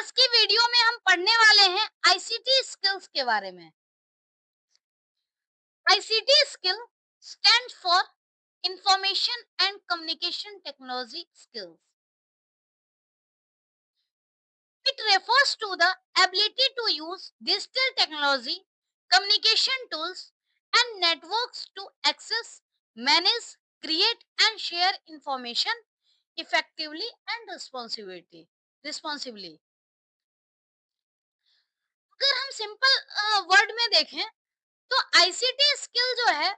आज की वीडियो में हम पढ़ने वाले हैं आईसीटी स्किल्स के बारे में। ICT skill stand for information and communication technology skills. It refers to the ability to use digital technology, communication tools, and networks to access, manage, create, and share information effectively and responsibly. अगर हम simple word में देखें तो ICT skill जो है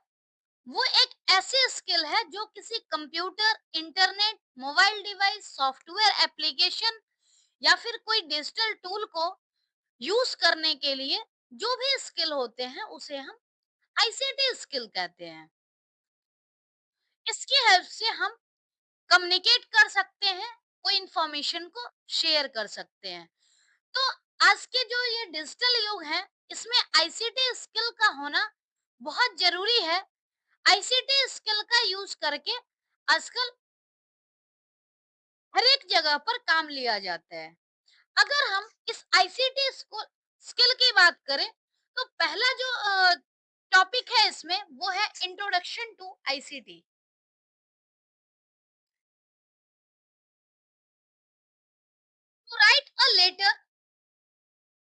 वो एक ऐसी स्किल है जो किसी computer, internet, mobile device, software application या फिर कोई डिजिटल टूल को यूज करने के लिए जो भी स्किल होते हैं उसे हम आईसीटी स्किल कहते हैं। इसकी हेल्प से हम कम्युनिकेट कर सकते हैं, कोई इंफॉर्मेशन को शेयर कर सकते हैं। तो आज के जो ये डिजिटल युग है इसमें आईसीटी स्किल का होना बहुत जरूरी है। आईसीटी स्किल का यूज करके आजकल हर एक जगह पर काम लिया जाता है। अगर हम इस आईसीटी स्किल की बात करें तो पहला जो टॉपिक है इसमें वो है introduction to ICT. To write a letter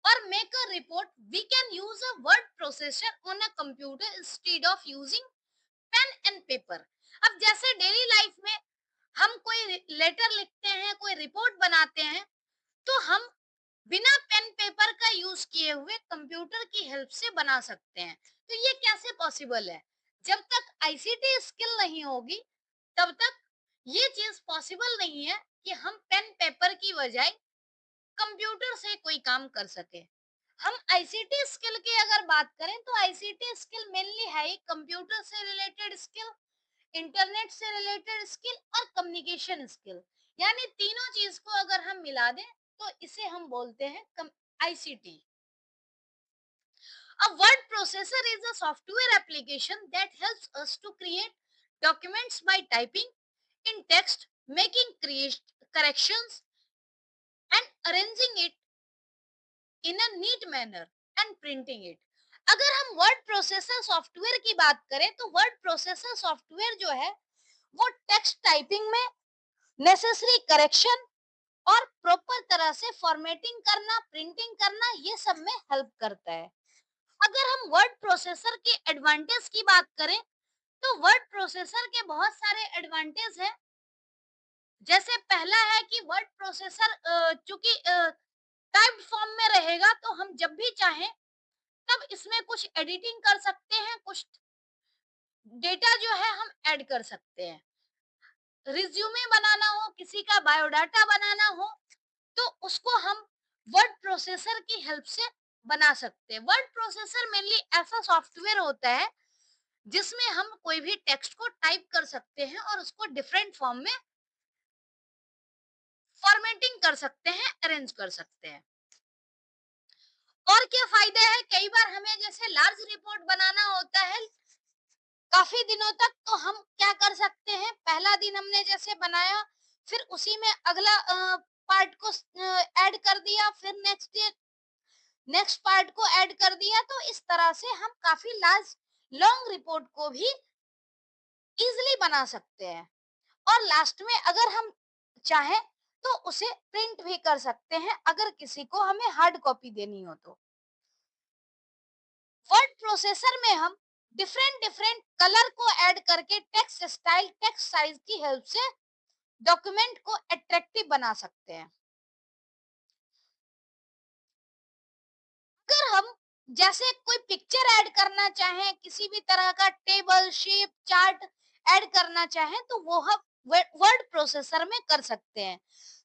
और make a report we can use a word processor on a computer instead of using pen and paper. अब जैसे डेली लाइफ में हम कोई लेटर लिखते हैं, कोई रिपोर्ट बनाते हैं, तो हम बिना पेन पेपर का यूज किए हुए कंप्यूटर की हेल्प से बना सकते हैं। तो ये कैसे पॉसिबल है? जब तक आईसीटी स्किल नहीं होगी तब तक ये चीज पॉसिबल नहीं है कि हम पेन पेपर की बजाय कंप्यूटर से कोई काम कर सके। हम आईसीटी स्किल की अगर बात करें तो आईसीटी स्किल मेनली है ही कंप्यूटर से रिलेटेड स्किल, इंटरनेट से रिलेटेड स्किल और कम्युनिकेशन स्किल। यानी तीनों चीज को अगर हम मिला दें तो इसे हम बोलते हैं ICT. A word processor is a software application that helps us to create documents by typing in text, making corrections, and arranging it in a neat manner and printing it. अगर हम वर्ड प्रोसेसर सॉफ्टवेयर की बात करें तो word processor software जो है वो text typing में नेसेसरी करेक्शन और प्रॉपर तरह से फॉर्मेटिंग करना, प्रिंटिंग करना, ये सब में हेल्प करता है। अगर हम वर्ड प्रोसेसर के एडवांटेज की बात करें तो वर्ड प्रोसेसर के बहुत सारे एडवांटेज हैं। जैसे पहला है कि वर्ड प्रोसेसर चूंकि टाइप्ड फॉर्म में रहेगा तो हम जब भी चाहें तब इसमें कुछ एडिटिंग कर सकते हैं, कुछ डेटा जो है हम ऐड कर सकते हैं। रिज्यूमे बनाना हो, किसी का बायोडाटा बनाना हो तो उसको हम वर्ड प्रोसेसर की हेल्प से बना सकते हैं। वर्ड प्रोसेसर मेनली ऐसा सॉफ्टवेयर होता है जिसमें हम कोई भी टेक्स्ट को टाइप कर सकते हैं और उसको डिफरेंट फॉर्म में फॉर्मेटिंग कर सकते हैं, अरेंज कर सकते हैं। और क्या फायदा है? कई बार हमें जैसे लार्ज रिपोर्ट बनाना होता है काफी दिनों तक, तो हम क्या कर सकते हैं, पहला दिन हमने जैसे बनाया फिर उसी में अगला पार्ट को ऐड कर दिया, फिर नेक्स्ट पार्ट को ऐड कर दिया, तो इस तरह से हम काफी लार्ज लॉन्ग रिपोर्ट को भी इजीली बना सकते हैं। और लास्ट में अगर हम चाहें तो उसे प्रिंट भी कर सकते हैं अगर किसी को हमें हार्ड कॉपी देनी हो तो। वर्ड प्रोसेसर में हम डिफरेंट डिफरेंट कलर को ऐड करके टेक्स्ट स्टाइल, टेक्स्ट साइज की हेल्प से डॉक्यूमेंट को अट्रैक्टिव बना सकते हैं। अगर हम जैसे कोई पिक्चर ऐड करना चाहें, किसी भी तरह का टेबल, शेप, चार्ट ऐड करना चाहें तो वो हम वर्ड प्रोसेसर में कर सकते हैं।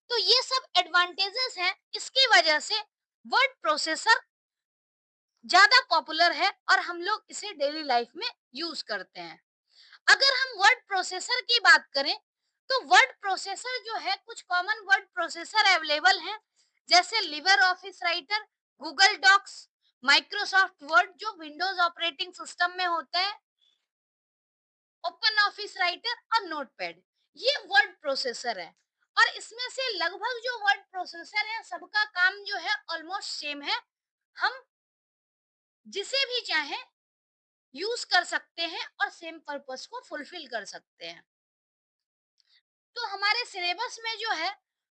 तो ये सब एडवांटेजेस हैं, इसकी वजह से वर्ड प्रोसेसर ज्यादा पॉपुलर है और हम लोग इसे डेली लाइफ में यूज करते हैं। अगर हम वर्ड प्रोसेसर की बात करें तो वर्ड प्रोसेसर जो है कुछ कॉमन वर्ड प्रोसेसर अवेलेबल हैं, जैसे LibreOffice Writer, Google Docs, Microsoft Word जो विंडोज ऑपरेटिंग सिस्टम में होता है, ओपन ऑफिस राइटर और नोटपैड, ये वर्ड प्रोसेसर है। और इसमें से लगभग जो वर्ड प्रोसेसर है सबका काम जो है ऑलमोस्ट सेम है। हम जिसे भी चाहें यूज कर सकते हैं और सेम पर्पस को फुलफिल कर सकते हैं। तो हमारे सिलेबस में जो है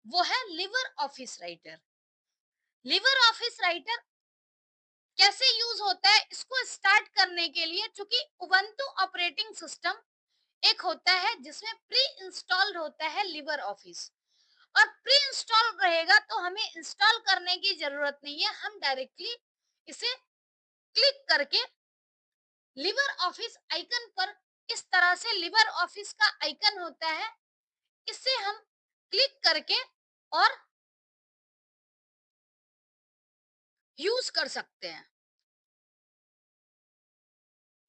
वो है liver office writer. Liver office writer कैसे यूज होता है इसको स्टार्ट करने के लिए, चूंकि उबंटू ऑपरेटिंग सिस्टम एक होता है जिसमें प्री इंस्टॉल्ड होता है लिवर ऑफिस, और प्री इंस्टॉल रहेगा तो हमें इंस्टॉल करने की जरूरत नहीं है, हम डायरेक्टली इसे क्लिक करके लिवर ऑफिस आइकन पर, इस तरह से लिवर ऑफिस का आइकन होता है, इसे हम क्लिक करके और यूज कर सकते हैं।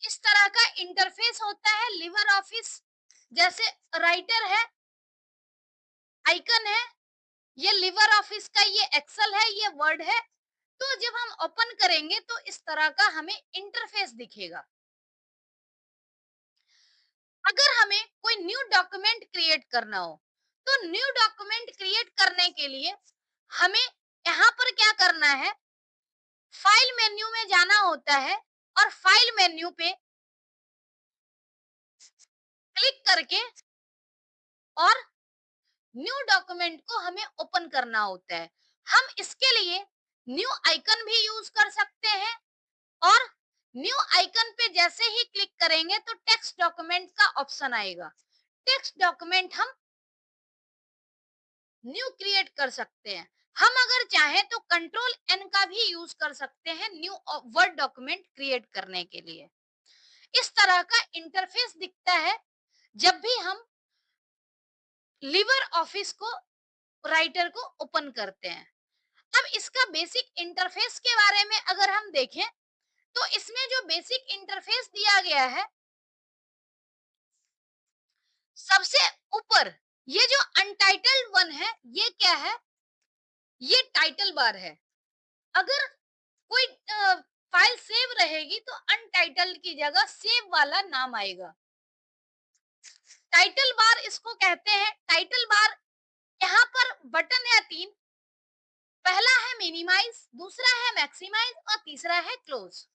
इस तरह का इंटरफेस होता है लिवर ऑफिस। जैसे राइटर है, आइकन है, ये लिवर ऑफिस का, ये एक्सेल है, ये वर्ड है। तो जब हम ओपन करेंगे तो इस तरह का हमें इंटरफेस दिखेगा। अगर हमें कोई न्यू डॉक्यूमेंट क्रिएट करना हो तो न्यू डॉक्यूमेंट क्रिएट करने के लिए हमें यहाँ पर क्या करना है, फाइल मेन्यू में जाना होता है और फाइल मेन्यू पे क्लिक करके और न्यू डॉक्यूमेंट को हमें ओपन करना होता है। हम इसके लिए न्यू आइकन भी यूज कर सकते हैं, और न्यू आइकन पे जैसे ही क्लिक करेंगे तो टेक्स्ट डॉक्यूमेंट का ऑप्शन आएगा। टेक्स्ट डॉक्यूमेंट हम न्यू क्रिएट कर सकते हैं। हम अगर चाहें तो कंट्रोल एन का भी यूज कर सकते हैं न्यू वर्ड डॉक्यूमेंट क्रिएट करने के लिए। इस तरह का इंटरफेस दिखता है जब भी हम लिवर ऑफिस को, राइटर को ओपन करते हैं। अब इसका बेसिक इंटरफेस के बारे में अगर हम देखें तो इसमें जो बेसिक इंटरफेस दिया गया है, सबसे ऊपर ये जो अनटाइटल्ड वन है, ये क्या है, ये टाइटल बार है। अगर कोई फाइल सेव रहेगी तो अनटाइटल्ड की जगह सेव वाला नाम आएगा। टाइटल बार इसको कहते हैं। टाइटल बार, यहाँ पर बटन है तीन, पहला है मिनिमाइज, दूसरा है मैक्सिमाइज और तीसरा है क्लोज।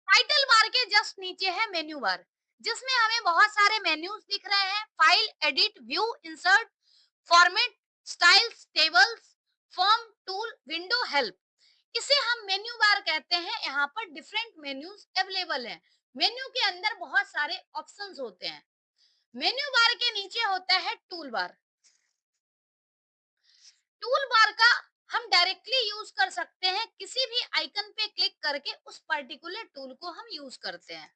टाइटल बार के जस्ट नीचे है मेन्यू बार, जिसमें हमें बहुत सारे मेन्यूज दिख रहे हैं, file, edit, view, insert, format, styles, tables, form, tool, window, help. इसे हम मेन्यू बार कहते हैं। यहाँ पर डिफरेंट मेन्यूज अवेलेबल हैं। मेन्यू के अंदर बहुत सारे ऑप्शंस होते हैं। मेन्यू बार के नीचे होता है टूल बार। टूल बार का हम डायरेक्टली यूज कर सकते हैं, किसी भी आइकन पे क्लिक करके उस पर्टिकुलर टूल को हम यूज करते हैं।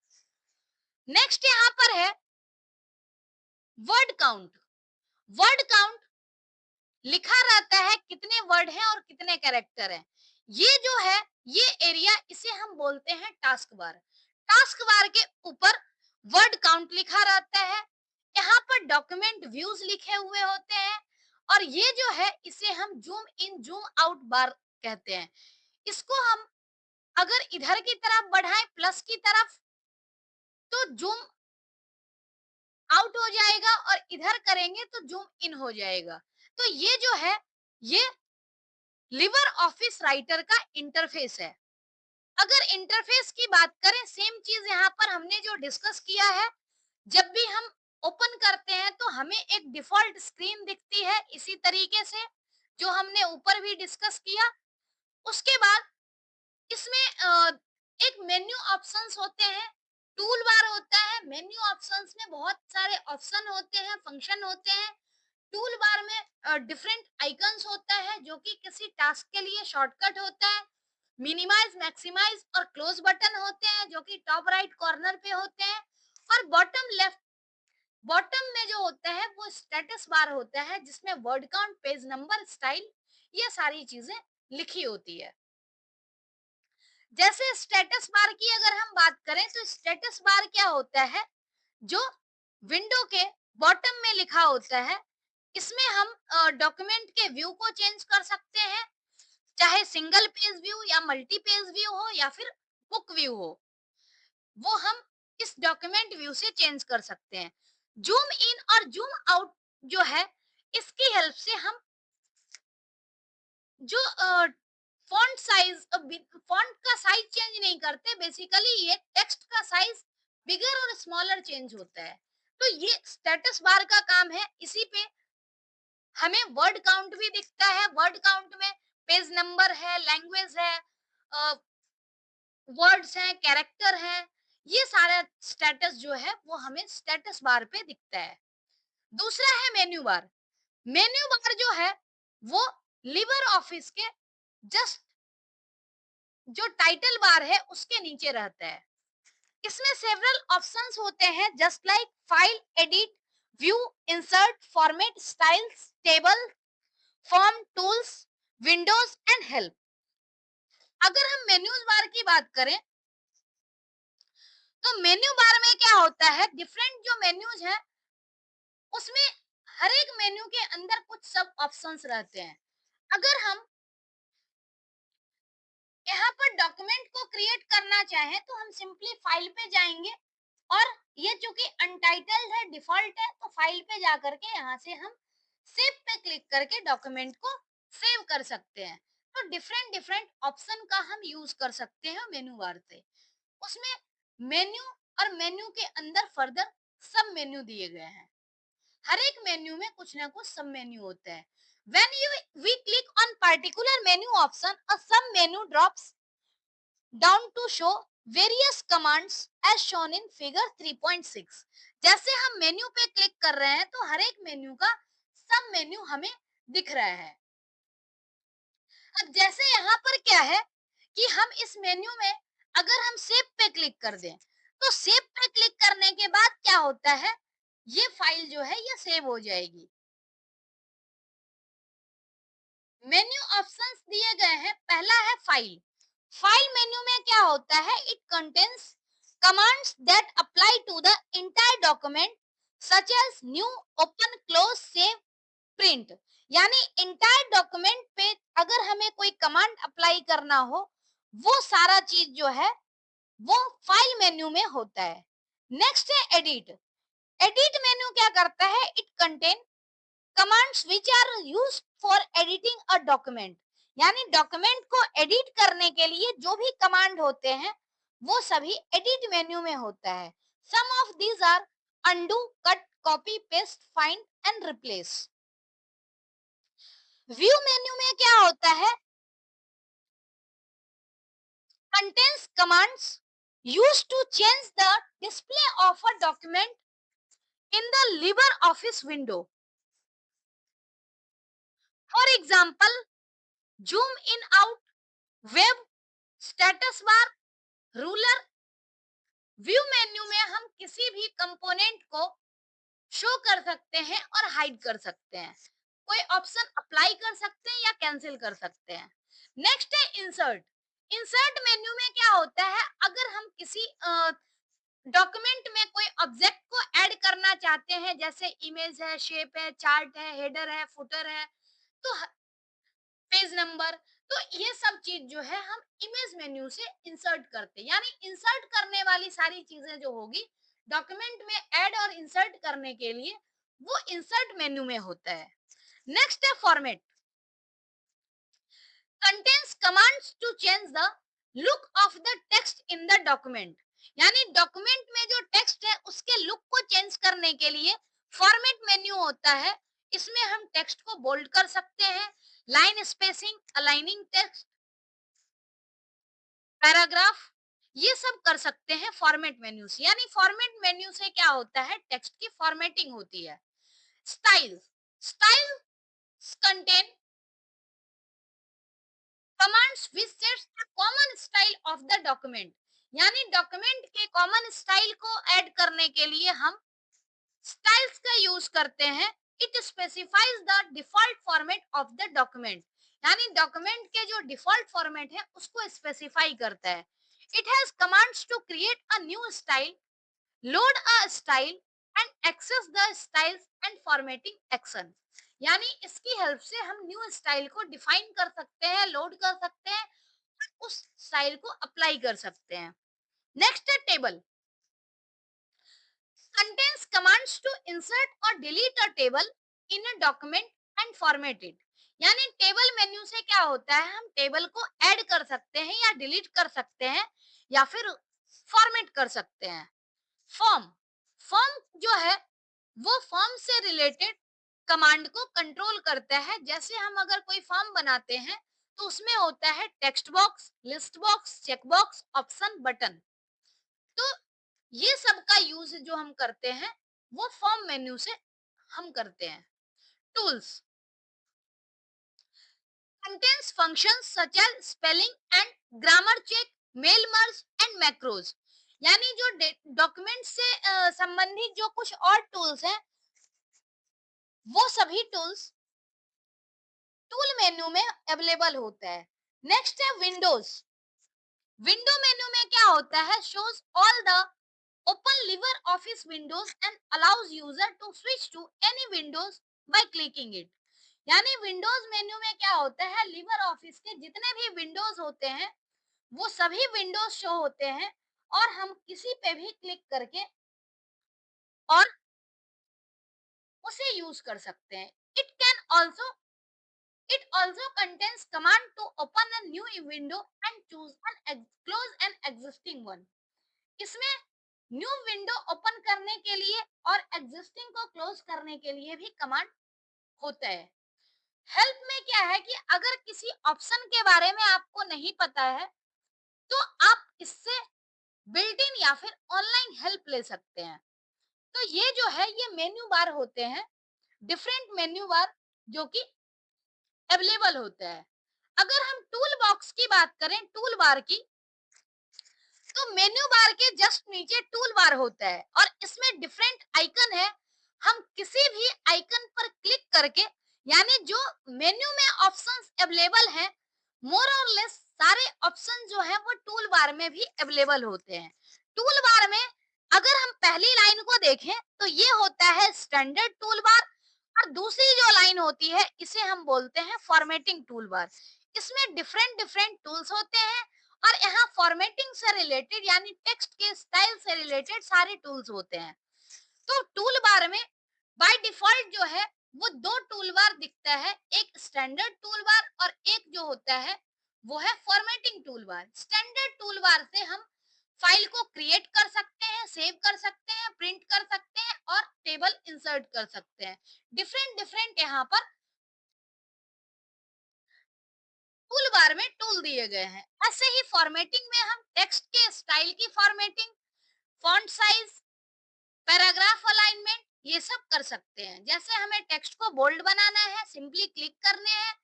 नेक्स्ट यहाँ पर है वर्ड काउंट। वर्ड काउंट लिखा रहता है कितने वर्ड हैं और कितने कैरेक्टर हैं। ये जो है, ये एरिया, इसे हम बोलते हैं टास्क बार। टास्क बार के ऊपर वर्ड काउंट लिखा रहता है। यहाँ पर डॉक्यूमेंट व्यूज लिखे हुए होते हैं, और ये जो है इसे हम जूम इन जूम आउट बार कहते हैं। इसको हम अगर इधर की तरफ बढ़ाएं प्लस की तरफ तो जूम आउट हो जाएगा, और इधर करेंगे तो जूम इन हो जाएगा। तो ये जो है, ये लिवर ऑफिस राइटर का इंटरफेस है। अगर इंटरफेस की बात करें, सेम चीज यहाँ पर हमने जो डिस्कस किया है, जब भी हम ओपन करते हैं तो हमें एक डिफॉल्ट स्क्रीन दिखती है इसी तरीके से, जो हमने ऊपर भी डिस्कस किया। उसके बाद इसमें एक मेन्यू ऑप्शंस होते हैं, टूल बार होता है। मेन्यू ऑप्शंस में बहुत सारे ऑप्शन होते हैं, फंक्शन होते हैं। टूल बार में डिफरेंट आइकन्स होता है जो कि किसी टास्क के लिए शॉर्टकट होता है। मिनिमाइज, मैक्सिमाइज और क्लोज बटन होते हैं जो कि टॉप राइट कॉर्नर पे होते हैं। और बॉटम लेफ्ट, बॉटम में जो होता है वो स्टेटस बार होता है, जिसमें word count, page number, style, ये सारी चीजें लिखी होती है। जैसे स्टेटस बार की अगर हम बात करें तो स्टेटस बार क्या होता है, जो विंडो के बॉटम में लिखा होता है। इसमें हम डॉक्यूमेंट के व्यू को चेंज कर सकते हैं, चाहे सिंगल पेज व्यू या मल्टी पेज व्यू हो या फिर बुक व्यू हो, वो हम इस डॉक्यूमेंट व्यू से चेंज कर सकते हैं। जूम इन और जूम आउट जो है, इसकी हेल्प से हम जो फॉन्ट का साइज चेंज नहीं करते, बेसिकली ये टेक्स्ट का साइज बिगर और स्मॉलर चेंज होता है। तो ये स्टेटस बार का काम है। इसी पे हमें वर्ड काउंट भी दिखता है। वर्ड काउंट में पेज नंबर है, लैंग्वेज है, वर्ड्स हैं, कैरेक्टर है, ये सारा स्टेटस जो है वो हमें स्टेटस बार पे दिखता है। दूसरा है मेन्यू बार। मेन्यू बार जो है वो लिबर ऑफिस के जस्ट जो टाइटल बार है उसके नीचे रहता है। इसमें सेवरल ऑप्शंस होते हैं, just like file, edit, view, insert, format, styles, table, form, tools, Windows and help. अगर हम मेन्यूज बार की बात करें तो मेन्यू बार में क्या होता है, डिफरेंट जो मेन्यूज है उसमें हर एक मेन्यू के अंदर कुछ सब ऑप्शंस रहते हैं। अगर हम यहाँ पर डॉक्यूमेंट को क्रिएट करना चाहें तो हम सिंपली फाइल पे जाएंगे, और ये चूंकि अनटाइटल्ड है, डिफॉल्ट है, तो फाइल पे जा करके यहाँ से हम सेव पे क्लिक करके डॉक्यूमेंट को सेव कर सकते हैं। तो डिफरेंट डिफरेंट ऑप्शन का हम यूज कर सकते हैं मेन्यू बार से। उसमें मेन्यू और मेन्यू के अंदर फर्दर सब मेन्यू दिए गए हैं। हर एक मेन्यू में कुछ ना कुछ सब मेन्यू होता है। When you we click on particular menu option, a sub menu drops down to show various commands as shown in figure 3.6। जैसे हम मेन्यू पे क्लिक कर रहे हैं तो हर एक मेन्यू का सब मेन्यू हमें दिख रहा है। अब जैसे यहाँ पर क्या है कि हम इस मेन्यू में अगर हम सेव पे क्लिक कर दें तो सेव पे क्लिक करने के बाद क्या होता है, ये फाइल जो है ये सेव हो जाएगी। मेन्यू ऑप्शंस दिए गए हैं। पहला है फाइल। फाइल मेन्यू में क्या होता है, it contains commands that apply to the entire document such as new, open, close, save, print. यानी एंटायर डॉक्यूमेंट पे अगर हमें कोई कमांड अप्लाई करना हो, वो सारा चीज जो है वो फाइल मेन्यू में होता है। नेक्स्ट है एडिट। एडिट मेन्यू क्या करता है, it contain commands which are used for editing a document. यानी डॉक्यूमेंट को एडिट करने के लिए जो भी कमांड होते हैं वो सभी एडिट मेन्यू में होता है। Some of these are undo, cut, copy, paste, find and replace. View menu में क्या होता है, contains commands used to change the display of a document in the LibreOffice window. For example, zoom in out, web, status bar, ruler। View menu में हम किसी भी component को show कर सकते हैं और हाइड कर सकते हैं। कोई ऑप्शन अप्लाई कर सकते हैं या कैंसिल कर सकते हैं। नेक्स्ट है इंसर्ट। इंसर्ट मेन्यू में क्या होता है, अगर हम किसी डॉक्यूमेंट में कोई ऑब्जेक्ट को ऐड करना चाहते हैं, जैसे इमेज है, शेप है, चार्ट है, हेडर है, फुटर है, तो पेज नंबर, तो ये सब चीज जो है हम इमेज मेन्यू से इंसर्ट करते हैं। यानी इंसर्ट करने वाली सारी चीजें जो होगी डॉक्यूमेंट में ऐड और इंसर्ट करने के लिए, वो इंसर्ट मेन्यू में होता है। नेक्स्ट है format. contains commands to change the look of the text in the document। यानी डॉक्यूमेंट में जो टेक्स्ट है उसके लुक को चेंज करने के लिए फॉर्मेट मेन्यू होता है। इसमें हम टेक्स्ट को बोल्ड कर सकते हैं, line spacing, aligning text, paragraph, ये सब कर सकते हैं फॉर्मेट मेन्यू से। यानी फॉर्मेट मेन्यू से क्या होता है, टेक्स्ट की फॉर्मेटिंग होती है। Style. Style contain commands which sets the common style of the document. यानी डॉक्यूमेंट के कॉमन स्टाइल को ऐड करने के लिए हम स्टाइल्स का यूज करते हैं। It specifies the default format of the document. यानी डॉक्यूमेंट के जो डिफॉल्ट फॉर्मेट है उसको स्पेसिफाई करता है। It has commands to create a new style, load a style and access the styles and formatting action. यानी इसकी हेल्प से हम न्यू स्टाइल को डिफाइन कर सकते हैं, लोड कर सकते हैं, उस स्टाइल को अप्लाई कर सकते हैं। नेक्स्ट है table. contains commands to insert or delete a table, in a document and format it. यानी टेबल मेन्यू से क्या होता है, हम टेबल को ऐड कर सकते हैं या डिलीट कर सकते हैं या फिर फॉर्मेट कर सकते हैं। फॉर्म, फॉर्म जो है वो फॉर्म से रिलेटेड कमांड को कंट्रोल करता है। जैसे हम अगर कोई फॉर्म बनाते हैं तो उसमें होता है text box, list box, check box, option, button. तो ये सब का यूज जो हम करते हैं वो फॉर्म मेन्यू से हम करते हैं। Tools contains functions such as spelling and grammar check, mail merge and macros। यानी जो डॉक्यूमेंट से संबंधित जो कुछ और टूल्स हैं वो सभी टूल्स टूल मेन्यू में अवेलेबल होता है। नेक्स्ट है विंडोज। विंडो मेन्यू में क्या होता है, shows all the open LibreOffice windows and allows user to switch to any windows by clicking it. यानी विंडोज मेन्यू में क्या होता है, लिवर ऑफिस के जितने भी विंडोज होते हैं वो सभी विंडोज शो होते हैं और हम किसी पे भी क्लिक करके और उसे यूज कर सकते हैं। It can also it also contains command to open a new window and choose an close an existing one. इसमें न्यू विंडो ओपन करने के लिए और एग्जिस्टिंग को क्लोज करने के लिए भी कमांड होता है। हेल्प में क्या है कि अगर किसी ऑप्शन के बारे में आपको नहीं पता है तो आप इससे बिल्ट इन या फिर ऑनलाइन हेल्प ले सकते हैं। तो ये जो है ये मेन्यू बार होते हैं, डिफरेंट मेन्यू बार जो कि अवेलेबल होता है। अगर हम टूल बॉक्स की बात करें, टूल बार की, तो मेन्यू बार के जस्ट नीचे टूल बार होता है और इसमें डिफरेंट आइकन है। हम किसी भी आइकन पर क्लिक करके, यानी जो मेन्यू में ऑप्शंस अवेलेबल हैं मोर और लेस सारे ऑप्शन जो हैं वो टूल बार में भी अवेलेबल होते हैं। टूल बार में अगर हम पहली लाइन को देखें तो ये होता है स्टैंडर्ड टूल बार और दूसरी जो लाइन होती है इसे हम बोलते हैं फॉर्मेटिंग टूल बार। इसमें डिफरेंट डिफरेंट टूल्स होते हैं और यहाँ फॉर्मेटिंग से रिलेटेड यानी टेक्स्ट के स्टाइल से रिलेटेड सारे टूल्स होते हैं। तो टूल बार में बाय डिफॉल्ट जो है वो दो टूल बार दिखता है, एक स्टैंडर्ड टूल बार और एक जो होता है वो है formatting tool bar. Standard tool bar से हम फाइल को क्रिएट कर सकते हैं, सेव कर सकते हैं, प्रिंट कर सकते हैं और टेबल इंसर्ट कर सकते हैं। डिफरेंट डिफरेंट यहाँ पर टूल बार में टूल दिए गए हैं। ऐसे ही फॉर्मेटिंग में हम टेक्स्ट के स्टाइल की formatting, font size, paragraph alignment ये सब कर सकते हैं। जैसे हमें टेक्स्ट को बोल्ड बनाना है, सिंपली क्लिक करने हैं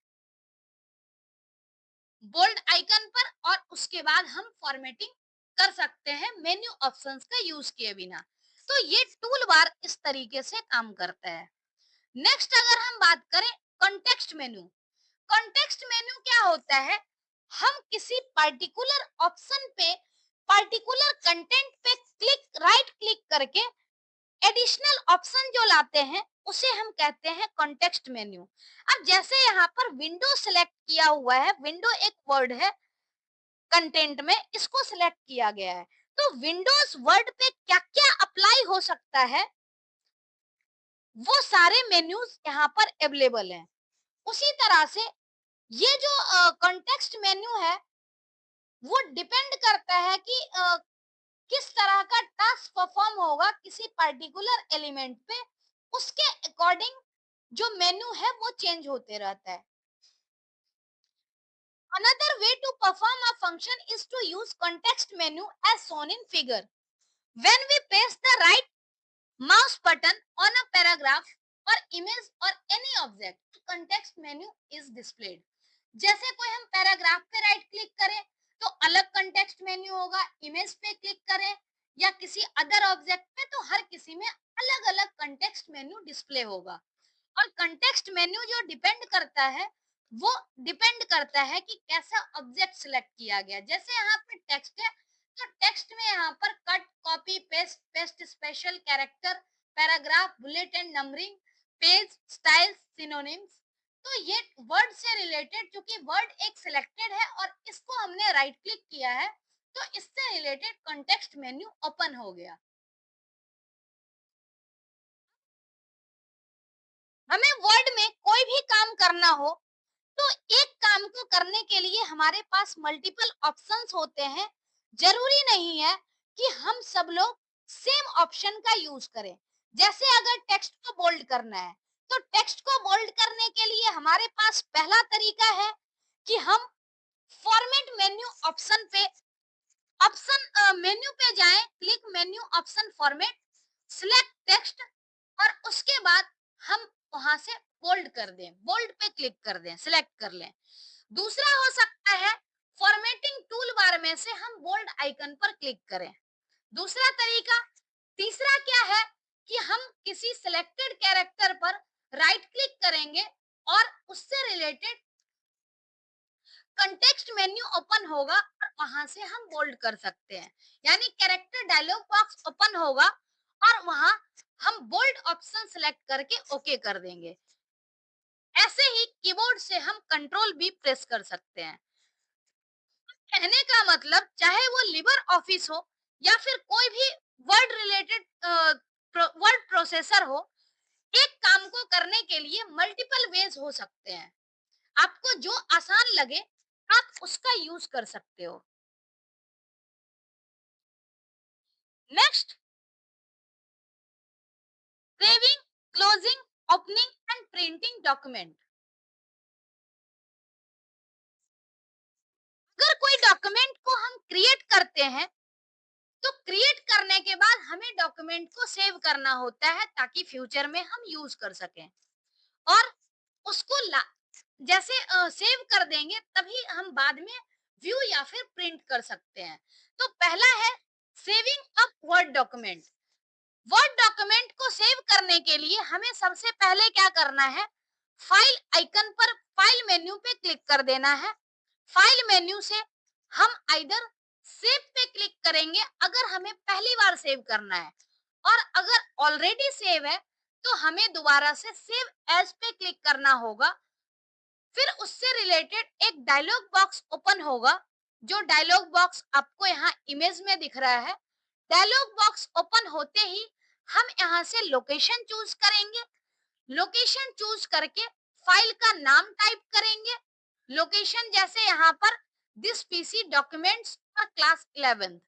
बोल्ड आइकन पर और उसके बाद हम फॉर्मेटिंग कर सकते हैं मेन्यू ऑप्शंस का यूज किए बिना। तो ये टूल बार इस तरीके से काम करता है। नेक्स्ट अगर हम बात करें कॉन्टेक्स्ट मेन्यू। कॉन्टेक्स्ट मेन्यू क्या होता है, हम किसी पर्टिकुलर ऑप्शन पे पर्टिकुलर कंटेंट पे क्लिक राइट क्लिक करके एडिशनल ऑप्शन जो लाते हैं उसे हम कहते हैं कॉन्टेक्स्ट मेन्यू। अब जैसे यहाँ पर विंडो सिलेक्ट किया हुआ है, विंडो एक वर्ड है कंटेंट में, इसको सिलेक्ट किया गया है तो विंडोज वर्ड पे क्या क्या अप्लाई हो सकता है वो सारे मेन्यूज यहाँ पर अवेलेबल हैं। उसी तरह से ये जो कॉन्टेक्स्ट मेन्यू है वो डिपेंड करता है कि किस तरह का टास्क परफॉर्म होगा किसी पर्टिकुलर एलिमेंट पे, उसके अकॉर्डिंग जो मेन्यू है वो चेंज होते रहता है। Another way to perform a function is to use context menu as shown in figure. When we press the right mouse button on a paragraph or image or any object, context menu is displayed. जैसे कोई हम paragraph पे right click करें तो अलग context menu होगा, image पे click करें या किसी अदर ऑब्जेक्ट पे तो हर किसी में अलग अलग कंटेक्स्ट मेन्यू डिस्प्ले होगा। और कंटेक्स्ट मेन्यू जो डिपेंड करता है वो डिपेंड करता है कि कैसा ऑब्जेक्ट सिलेक्ट किया गया। जैसे यहाँ पे टेक्स्ट है तो टेक्स्ट में यहाँ पर cut, copy, paste, paste special, character, paragraph, bullet and numbering, page, style, synonyms. तो ये वर्ड से रिलेटेड, क्योंकि वर्ड एक सिलेक्टेड है और इसको हमने राइट क्लिक किया है तो इससे रिलेटेड कॉन्टेक्स्ट मेन्यू ओपन हो गया। हमें वर्ड में कोई भी काम करना हो तो एक काम को करने के लिए हमारे पास मल्टीपल ऑप्शंस होते हैं। जरूरी नहीं है कि हम सब लोग सेम ऑप्शन का यूज करें। जैसे अगर टेक्स्ट को बोल्ड करना है तो टेक्स्ट को बोल्ड करने के लिए हमारे पास पहला तरीका है कि हम फॉर्मेट मेन्यू ऑप्शन पे मेन्यू पे जाएं, click menu option format, select text और उसके बाद हम वहां से बोल्ड कर दें, बोल्ड पे क्लिक कर दें, सिलेक्ट कर लें। दूसरा हो सकता है फॉर्मेटिंग टूल बार में से हम बोल्ड आइकन पर क्लिक करें। दूसरा तरीका। तीसरा क्या है कि हम किसी सिलेक्टेड कैरेक्टर पर राइट क्लिक करेंगे और उससे रिलेटेड कंटेक्स्ट मेन्यू ओपन होगा और वहां से हम बोल्ड कर सकते हैं। यानी कैरेक्टर डायलॉग बॉक्स ओपन होगा और वहां हम बोल्ड ऑप्शन सिलेक्ट करके ओके कर देंगे। ऐसे ही कीबोर्ड से हम कंट्रोल भी प्रेस कर सकते हैं। कहने का मतलब चाहे वो लिबर ऑफिस हो या फिर कोई भी वर्ड रिलेटेड वर्ड प्रोसेसर हो, एक काम को करने के लिए मल्टीपल वेज हो सकते हैं। आपको जो आसान लगे आप उसका यूज कर सकते हो। Next, saving, closing, opening and printing document. अगर कोई डॉक्यूमेंट को हम क्रिएट करते हैं तो क्रिएट करने के बाद हमें डॉक्यूमेंट को सेव करना होता है ताकि फ्यूचर में हम यूज कर सकें। और उसको जैसे सेव कर देंगे तभी हम बाद में व्यू या फिर प्रिंट कर सकते हैं। तो पहला है saving a word document. Word document को सेव करने के लिए हमें सबसे पहले क्या करना है, फाइल आइकन पर फाइल मेन्यू पे क्लिक कर देना है। फाइल मेन्यू से हम आइदर सेव पे क्लिक करेंगे अगर हमें पहली बार सेव करना है, और अगर ऑलरेडी सेव है तो हमें दोबारा से सेव एज पे क्लिक करना होगा। फिर उससे रिलेटेड एक डायलॉग बॉक्स ओपन होगा। जो डायलॉग बॉक्स आपको यहाँ इमेज में दिख रहा है, डायलॉग बॉक्स ओपन होते ही हम यहाँ से लोकेशन चूज करेंगे। लोकेशन चूज करके फाइल का नाम टाइप करेंगे। लोकेशन जैसे यहाँ पर this PC documents for class 11,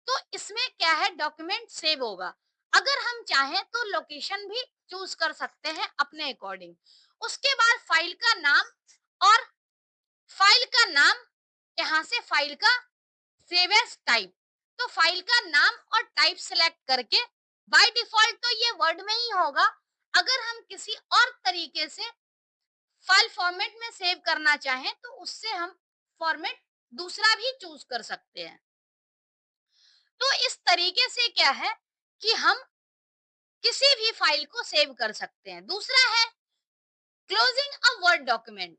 तो इसमें क्या है, डॉक्यूमेंट सेव होगा। अगर हम चाहें तो लोकेशन भी चूज कर सकते हैं अपने अकॉर्डिंग। उसके बाद फाइल का नाम, और फाइल का नाम यहाँ से फाइल का सेव एज टाइप, तो फाइल का नाम और टाइप सिलेक्ट करके बाय डिफॉल्ट तो ये वर्ड में ही होगा। अगर हम किसी और तरीके से फाइल फॉर्मेट में सेव करना चाहें तो उससे हम फॉर्मेट दूसरा भी चूज कर सकते हैं। तो इस तरीके से क्या है कि हम किसी भी फाइल को सेव कर सकते हैं। दूसरा है क्लोजिंग अ वर्ड डॉक्यूमेंट।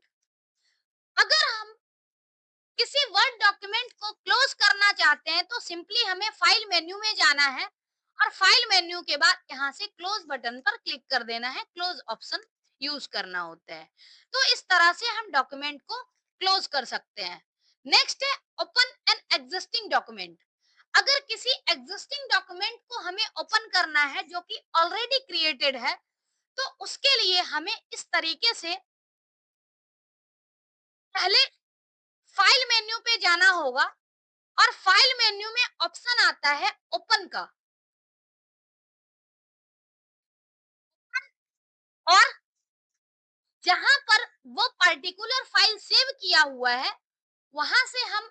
अगर हम किसी वर्ड डॉक्यूमेंट को क्लोज करना चाहते हैं तो सिंपली हमें फाइल मेन्यू में जाना है और फाइल मेन्यू के बाद यहाँ से क्लोज बटन पर क्लिक कर देना है, क्लोज ऑप्शन यूज करना होता है। तो इस तरह से हम डॉक्यूमेंट को क्लोज कर सकते हैं। नेक्स्ट है ओपन एन एग्जिस्टिंग डॉक्यूमेंट। अगर किसी एग्जिस्टिंग डॉक्यूमेंट को हमें ओपन करना है जो कि ऑलरेडी क्रिएटेड है, तो उसके लिए हमें इस तरीके से पहले फाइल मेन्यू पे जाना होगा और फाइल मेन्यू में ऑप्शन आता है ओपन का, और जहां पर वो पर्टिकुलर फाइल सेव किया हुआ है वहां से हम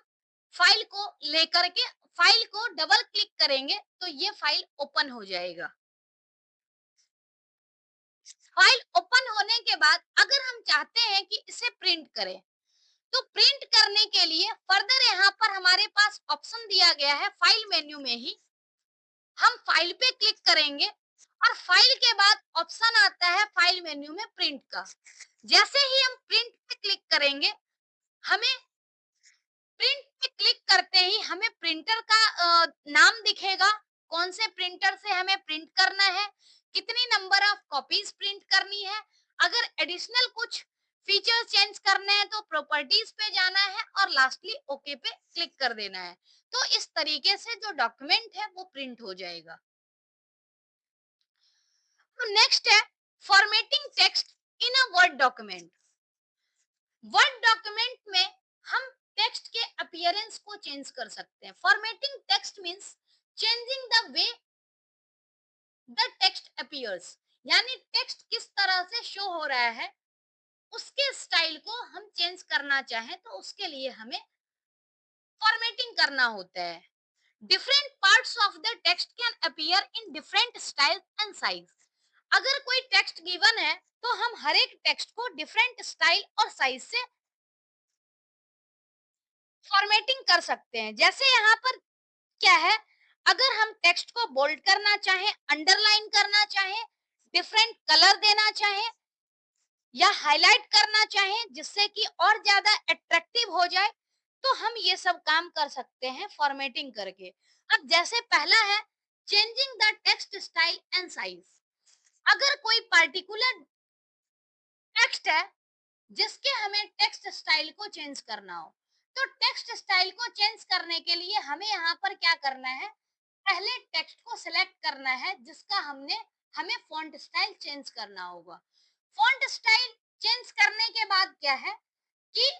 फाइल को लेकर के फाइल को डबल क्लिक करेंगे तो ये फाइल ओपन हो जाएगा। फाइल ओपन होने के बाद अगर हम चाहते हैं कि इसे प्रिंट करें तो प्रिंट करने के लिए फर्दर यहाँ पर हमारे पास ऑप्शन दिया गया है फाइल मेन्यू में ही। हम फाइल पे क्लिक करेंगे और फाइल के बाद ऑप्शन आता है फाइल मेन्यू में प्रिंट का। जैसे ही हम प्रिंट पे क्लिक करेंगे, हमें प्रिंट पे क्लिक करते ही हमें प्रिंटर का नाम दिखेगा, कौन से प्रिंटर से हमें प्रिंट करना है, कितनी नंबर ऑफ कॉपीज प्रिंट करनी है। अगर एडिशनल कुछ फीचर चेंज करने हैं तो प्रॉपर्टीज पे जाना है और लास्टली ओके पे क्लिक कर देना है। तो इस तरीके से जो डॉक्यूमेंट है वो प्रिंट हो जाएगा। तो नेक्स्ट है formatting text in a word document, word document में हम टेक्स्ट के अपीयरेंस को चेंज कर सकते हैं। Formatting text means changing the way the text appears, यानी टेक्स्ट किस तरह से शो हो रहा है उसके स्टाइल को हम चेंज करना चाहें तो उसके लिए हमें फॉर्मेटिंग करना होता है। Different parts of the text can appear in different style and size. अगर कोई टेक्स्ट गिवन है तो हम हर एक टेक्स्ट को डिफरेंट स्टाइल और साइज से फॉर्मेटिंग कर सकते हैं। जैसे यहाँ पर क्या है, अगर हम टेक्स्ट को बोल्ड करना चाहें, अंडरलाइन करना चाहें, डिफरेंट कलर देना चाहें या हाईलाइट करना चाहें जिससे कि और ज्यादा अट्रैक्टिव हो जाए, तो हम ये सब काम कर सकते हैं फॉर्मेटिंग करके। अब जैसे पहला है changing the text style and size. अगर कोई पर्टिकुलर टेक्स्ट है जिसके हमें टेक्स्ट स्टाइल को चेंज करना हो, तो टेक्स्ट स्टाइल को चेंज करने के लिए हमें यहाँ पर क्या करना है, पहले टेक्स्ट को सिलेक्ट करना है जिसका हमें फॉन्ट स्टाइल चेंज करना होगा। फॉन्ट स्टाइल चेंज करने के बाद क्या है कि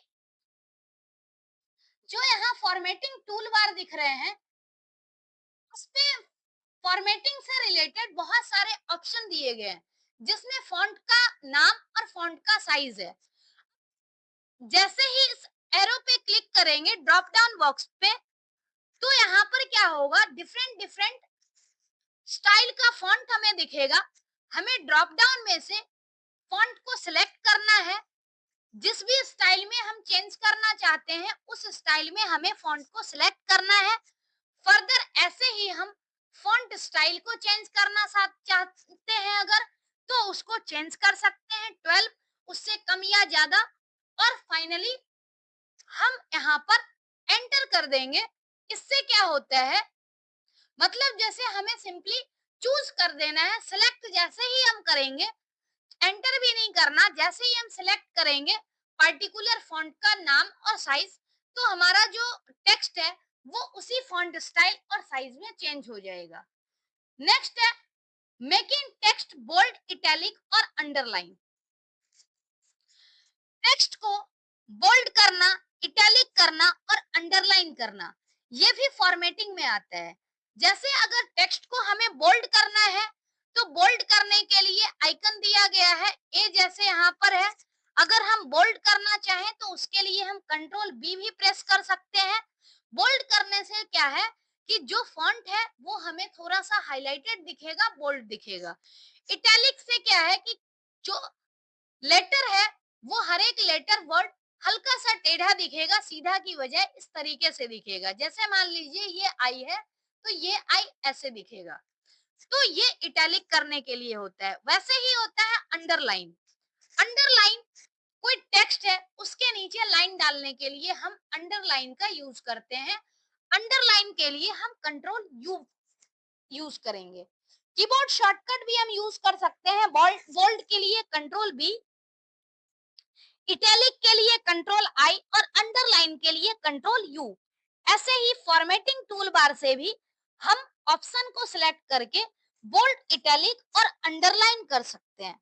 जो यहाँ फॉर्मेटिंग टूल बार दिख रहे हैं उस पे फॉर्मेटिंग से रिलेटेड बहुत सारे ऑप्शन दिए गए हैं जिसमें फॉन्ट का नाम और फॉन्ट का साइज है। जैसे ही इस एरो पे क्लिक करेंगे ड्रॉप डाउन बॉक्स पे, तो यहाँ पर क्या होगा, डिफरेंट डिफरेंट स्टाइल का फॉन्ट हमें दिखेगा। हमें ड्रॉप डाउन में से फॉन्ट को सिलेक्ट करना है, जिस भी स्टाइल में हम चेंज करना चाहते हैं उस स्टाइल में हमें फॉन्ट को सिलेक्ट करना है। फर्दर ऐसे ही हम फॉन्ट स्टाइल को चेंज करना चाहते हैं अगर, तो उसको चेंज कर सकते हैं 12, उससे कम या ज्यादा। और फाइनली हम यहाँ पर एंटर कर देंगे। इससे क्या होता है, मतलब जैसे हमें सिंपली चूज कर देना है, सिलेक्ट जैसे ही हम करेंगे, एंटर भी नहीं करना, जैसे ही हम सिलेक्ट करेंगे पर्टिकुलर फॉन्ट का नाम और साइज, तो हमारा जो टेक्स्ट है वो उसी फॉन्ट स्टाइल और साइज में चेंज हो जाएगा। नेक्स्ट है मेकिंग टेक्स्ट बोल्ड, इटैलिक और अंडरलाइन। टेक्स्ट को बोल्ड करना, इटैलिक करना और अंडरलाइन करना, ये भी फॉर्मेटिंग में आता है। जैसे अगर टेक्स्ट को हमें बोल्ड करना है तो बोल्ड करने के लिए आइकन दिया गया है ए, जैसे यहाँ पर है। अगर हम बोल्ड करना चाहें तो उसके लिए हम कंट्रोल बी भी प्रेस कर सकते हैं। बोल्ड करने से क्या है कि जो फॉन्ट है वो हमें थोड़ा सा हाईलाइटेड दिखेगा, बोल्ड दिखेगा। इटैलिक से क्या है कि जो लेटर है वो हर एक लेटर वर्ड हल्का सा टेढ़ा दिखेगा, सीधा की बजाय इस तरीके से दिखेगा। जैसे मान लीजिए ये आई है तो ये आई ऐसे दिखेगा, तो ये इटैलिक करने के लिए होता है। वैसे ही होता है अंडरलाइन। अंडरलाइन कोई टेक्स्ट है उसके नीचे लाइन डालने के लिए हम अंडरलाइन का यूज करते हैं। अंडरलाइन के लिए हम कंट्रोल यू यूज करेंगे। कीबोर्ड शॉर्टकट भी हम यूज कर सकते हैं। बोल्ड बोल्ड के लिए कंट्रोल बी, इटैलिक के लिए कंट्रोल आई और अंडरलाइन के लिए कंट्रोल यू। ऐसे ही फॉर्मेटिंग टूल बार से भी हम ऑप्शन को सिलेक्ट करके बोल्ड, इटैलिक और अंडरलाइन कर सकते हैं।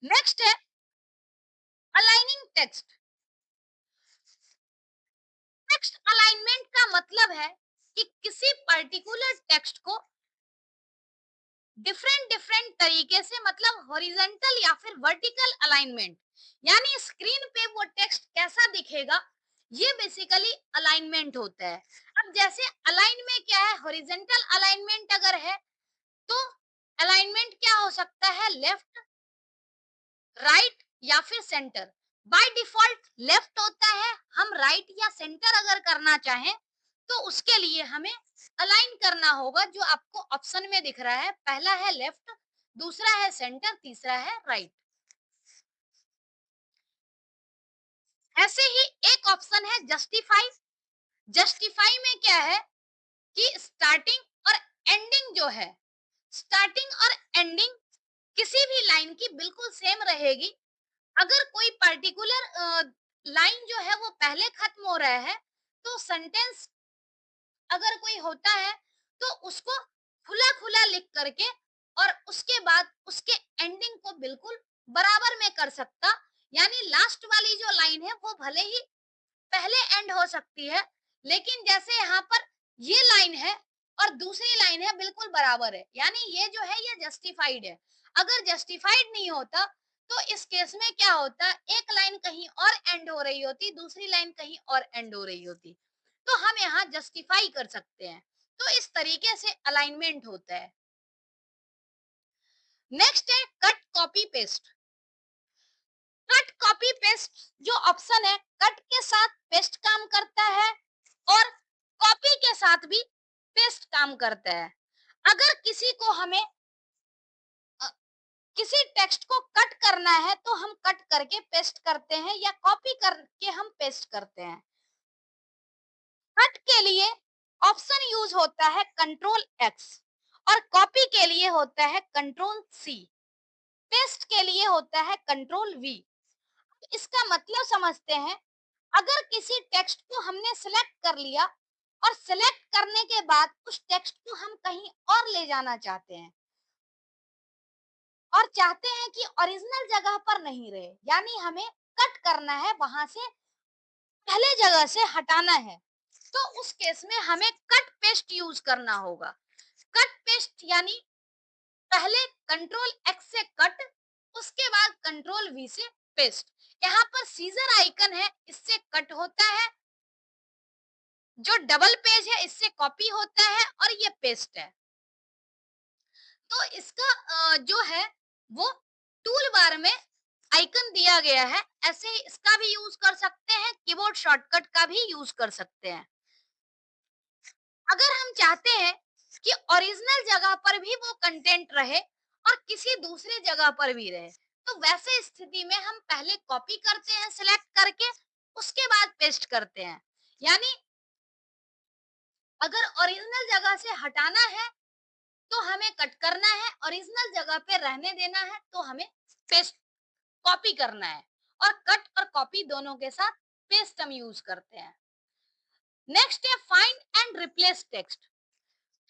नेक्स्ट है अलाइनिंग टेक्स्ट। टेक्स्ट अलाइनमेंट का मतलब है कि किसी पर्टिकुलर टेक्स्ट को डिफरेंट डिफरेंट तरीके से, मतलब हॉरिजॉन्टल या फिर वर्टिकल अलाइनमेंट, यानी स्क्रीन पे वो टेक्स्ट कैसा दिखेगा, ये बेसिकली अलाइनमेंट होता है। अब जैसे अलाइन में क्या है, हॉरिजॉन्टल अलाइनमेंट अगर है तो अलाइनमेंट क्या हो सकता है, लेफ्ट, राइट या फिर सेंटर। बाय डिफॉल्ट लेफ्ट होता है। हम राइट या सेंटर अगर करना चाहें तो उसके लिए हमें अलाइन करना होगा, जो आपको ऑप्शन में दिख रहा है। पहला है लेफ्ट, दूसरा है सेंटर, तीसरा है राइट। ऐसे ही एक ऑप्शन है जस्टिफाई। जस्टिफाई में क्या है कि स्टार्टिंग और एंडिंग जो है, स्टार्टिंग और एंडिंग किसी भी लाइन की बिल्कुल सेम रहेगी। अगर कोई पर्टिकुलर लाइन जो है वो पहले खत्म हो रहा है तो सेंटेंस अगर कोई होता है तो उसको खुला खुला लिख करके और उसके बाद उसके एंडिंग को बिल्कुल बराबर में कर सकता। यानी लास्ट वाली जो लाइन है वो भले ही पहले एंड हो सकती है, लेकिन जैसे यहाँ पर ये लाइन है और दूसरी लाइन है बिल्कुल बराबर है, यानी ये जो है ये जस्टिफाइड है। अगर जस्टिफाइड नहीं होता तो इस केस में क्या होता, एक लाइन कहीं और एंड हो रही होती, दूसरी लाइन कहीं और एंड हो रही होती, तो हम यहाँ जस्टिफाई कर सकते हैं। तो इस तरीके से अलाइनमेंट होता है। नेक्स्ट है cut copy paste. Cut copy paste जो ऑप्शन है, कट के साथ पेस्ट काम करता है और कॉपी के साथ भी पेस्ट काम करता है। अगर किसी को हमें अ, किसी टेक्स्ट को कट करना है तो हम कट करके पेस्ट करते हैं या कॉपी करके हम पेस्ट करते हैं। कट के लिए ऑप्शन यूज होता है कंट्रोल एक्स और कॉपी के लिए होता है कंट्रोल सी। पेस्ट के लिए होता है कंट्रोल वी। इसका मतलब समझते हैं। अगर किसी टेक्स्ट को हमने सिलेक्ट कर लिया और सिलेक्ट करने के बाद उस टेक्स्ट को हम कहीं और ले जाना चाहते हैं और चाहते हैं कि ओरिजिनल जगह पर नहीं रहे, यानी हमें कट करना है, वहां से पहले जगह से हटाना है, तो उस केस में हमें कट पेस्ट यूज करना होगा। कट पेस्ट यानी पहले कंट्रोल एक्स से कट, उसके बाद कंट्रोल वी से पेस्ट। यहाँ पर सीजर आइकन है, इससे कट होता है। जो डबल पेज है इससे कॉपी होता है और ये पेस्ट है। तो इसका जो है वो टूल बार में आइकन दिया गया है। ऐसे ही इसका भी यूज कर सकते हैं, कीबोर्ड शॉर्टकट का भी यूज कर सकते हैं। अगर हम चाहते हैं कि ओरिजिनल जगह पर भी वो कंटेंट रहे और किसी दूसरे जगह पर भी रहे, तो वैसे स्थिति में हम पहले कॉपी करते हैं सिलेक्ट करके, उसके बाद पेस्ट करते हैं। यानी अगर ओरिजिनल जगह से हटाना है तो हमें कट करना है, ओरिजिनल जगह पे रहने देना है तो हमें पेस्ट कॉपी करना है। और कट और कॉपी दोनों के साथ पेस्ट हम यूज करते हैं। नेक्स्ट है find and replace text.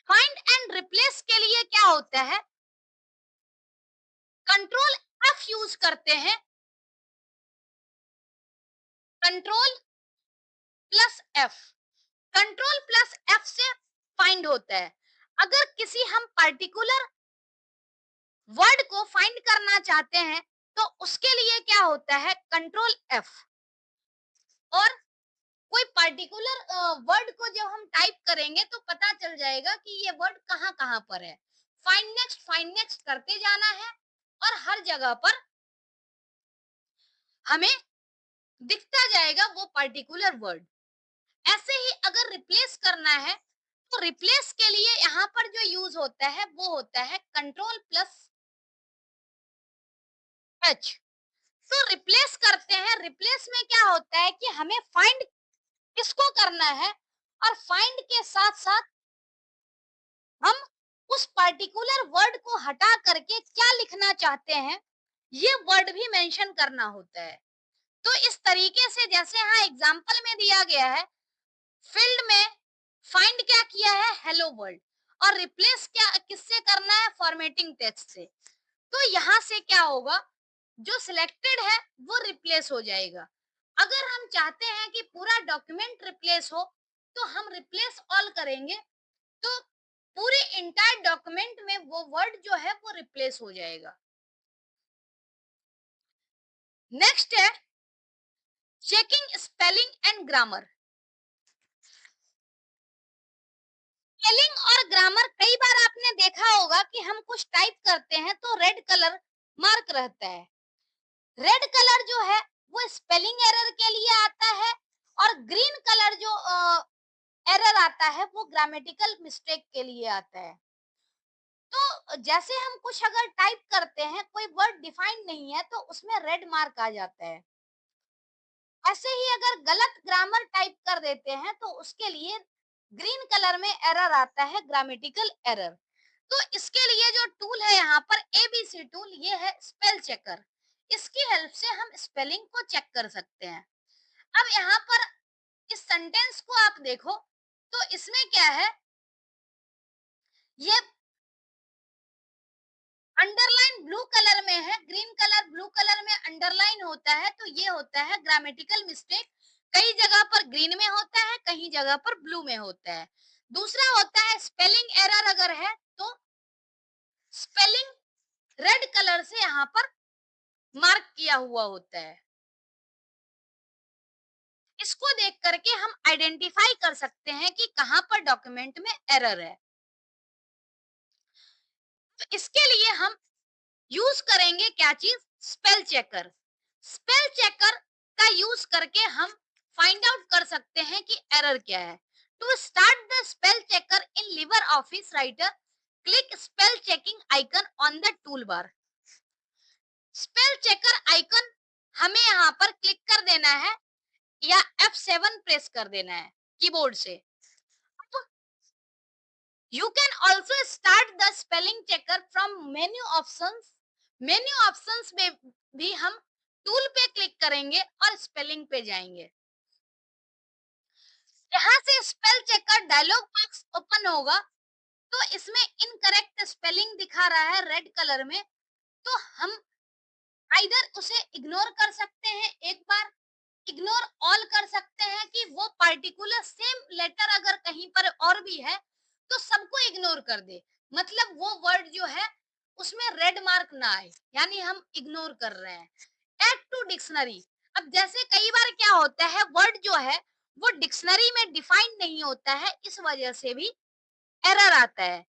Find and replace के लिए क्या होता है, कंट्रोल एफ यूज करते हैं। Control plus F, control plus F से फाइंड होता है। अगर किसी हम पर्टिकुलर वर्ड को फाइंड करना चाहते हैं तो उसके लिए क्या होता है, कंट्रोल एफ। और कोई पर्टिकुलर वर्ड को जब हम टाइप करेंगे तो पता चल जाएगा कि ये वर्ड कहाँ कहाँ पर है। फाइंड नेक्स्ट करते जाना है और हर जगह पर हमें दिखता जाएगा वो पर्टिकुलर वर्ड। ऐसे ही अगर रिप्लेस करना है तो रिप्लेस के लिए यहाँ पर जो यूज होता है वो होता है कंट्रोल प्लस एच। तो रिप्लेस करते हैं, रिप्लेस में क्या होता है कि हमें फाइंड किसको करना है और फाइंड के साथ साथ हम उस पर्टिकुलर वर्ड को हटा करके क्या लिखना चाहते हैं ये वर्ड भी मेंशन करना होता है। तो इस तरीके से जैसे यहाँ एग्जांपल में दिया गया है, फील्ड में फाइंड क्या किया है, हेलो वर्ल्ड, और रिप्लेस क्या किससे करना है, फॉर्मेटिंग टेक्स्ट से। तो यहाँ से क्या होगा, जो सिलेक्टेड है वो रिप्लेस हो जाएगा। अगर हम चाहते हैं कि पूरा डॉक्यूमेंट रिप्लेस हो तो हम रिप्लेस ऑल करेंगे, तो पूरे इंटायर डॉक्यूमेंट में वो वर्ड जो है वो रिप्लेस हो जाएगा। नेक्स्ट है checking spelling and grammar. Spelling और ग्रामर, कई बार आपने देखा होगा कि हम कुछ टाइप करते हैं तो रेड कलर मार्क रहता है। रेड कलर जो है वो स्पेलिंग एरर के लिए आता है और ग्रीन कलर जो एरर आता है वो ग्रामेटिकल मिस्टेक के लिए आता है। तो जैसे हम कुछ अगर टाइप करते हैं, कोई वर्ड डिफाइंड नहीं है तो उसमें रेड मार्क आ जाता है। ऐसे ही अगर गलत ग्रामर टाइप कर देते हैं तो उसके लिए ग्रीन कलर में एरर आता है, ग्रामेटिकल एरर। तो इसके लिए जो टूल है यहाँ पर एबीसी टूल, ये है स्पेल चेकर। इसकी हेल्प से हम स्पेलिंग को चेक कर सकते हैं। अब यहाँ पर इस सेंटेंस को आप देखो तो इसमें क्या है, ये अंडरलाइन ब्लू कलर में है, ग्रीन कलर ब्लू कलर में अंडरलाइन होता है, तो ये होता है ग्रामेटिकल मिस्टेक। कई जगह पर ग्रीन में होता है, कहीं जगह पर ब्लू में होता है। दूसरा होता है स्पेलिंग एरर अगर है तो स्पेलिंग रेड कलर से यहाँ पर मार्क किया हुआ होता है। इसको देख करके हम आइडेंटिफाई कर सकते हैं कि कहां पर डॉक्यूमेंट में एरर है। तो इसके लिए हम यूज करेंगे क्या चीज, स्पेल चेकर। स्पेल चेकर का यूज करके हम फाइंड आउट कर सकते हैं कि एरर क्या है। To start the spell checker in LibreOffice Writer, click spell checking icon on the toolbar. Spell checker icon हमें यहाँ पर क्लिक कर देना है या F7 प्रेस कर देना है कीबोर्ड से। You can also start the spelling checker from menu options। Menu options में भी हम टूल पे क्लिक करेंगे और स्पेलिंग पे जाएंगे। यहाँ से spell checker dialog box open होगा, तो इसमें इनकरेक्ट स्पेलिंग दिखा रहा है रेड कलर में, तो हम आइदर उसे इग्नोर कर सकते हैं, एक बार इग्नोर ऑल कर सकते हैं कि वो पार्टिकुलर सेम लेटर अगर कहीं पर और भी है तो सबको इग्नोर कर दे, मतलब वो वर्ड जो है उसमें रेड मार्क ना आए, यानी हम इग्नोर कर रहे हैं। Add to dictionary. अब जैसे कई बार क्या होता है, वर्ड जो है वो डिक्शनरी में डिफाइंड नहीं होता है, इस वजह से भी एरर आता है।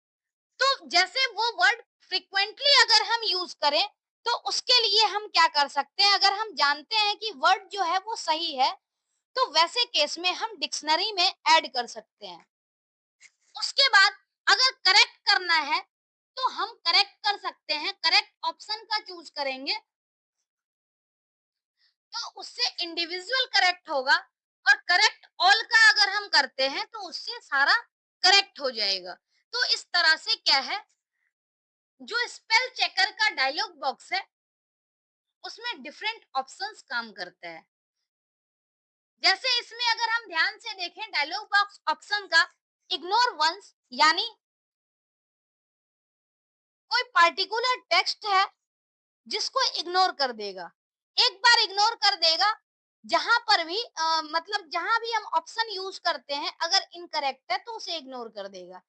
तो जैसे वो वर्ड फ्रीक्वेंटली अगर हम यूज करें तो उसके लिए हम क्या कर सकते हैं, अगर हम जानते हैं कि वर्ड जो है वो सही है तो वैसे केस में हम डिक्शनरी में ऐड कर सकते हैं। उसके बाद अगर करेक्ट करना है तो हम करेक्ट कर सकते हैं, करेक्ट ऑप्शन का चूज करेंगे तो उससे इंडिविजुअल करेक्ट होगा, और करेक्ट ऑल का अगर हम करते हैं तो उससे सारा करेक्ट हो जाएगा। तो इस तरह से क्या है, जो स्पेल चेकर का डायलॉग बॉक्स है उसमें डिफरेंट ऑप्शंस काम करता है। जैसे इसमें अगर हम ध्यान से देखें डायलॉग बॉक्स ऑप्शन का, इग्नोर वंस यानी कोई पार्टिकुलर टेक्स्ट है जिसको इग्नोर कर देगा, एक बार इग्नोर कर देगा। जहां पर भी मतलब जहां भी हम ऑप्शन यूज करते हैं अगर इनकरेक्ट है तो उसे इग्नोर कर देगा।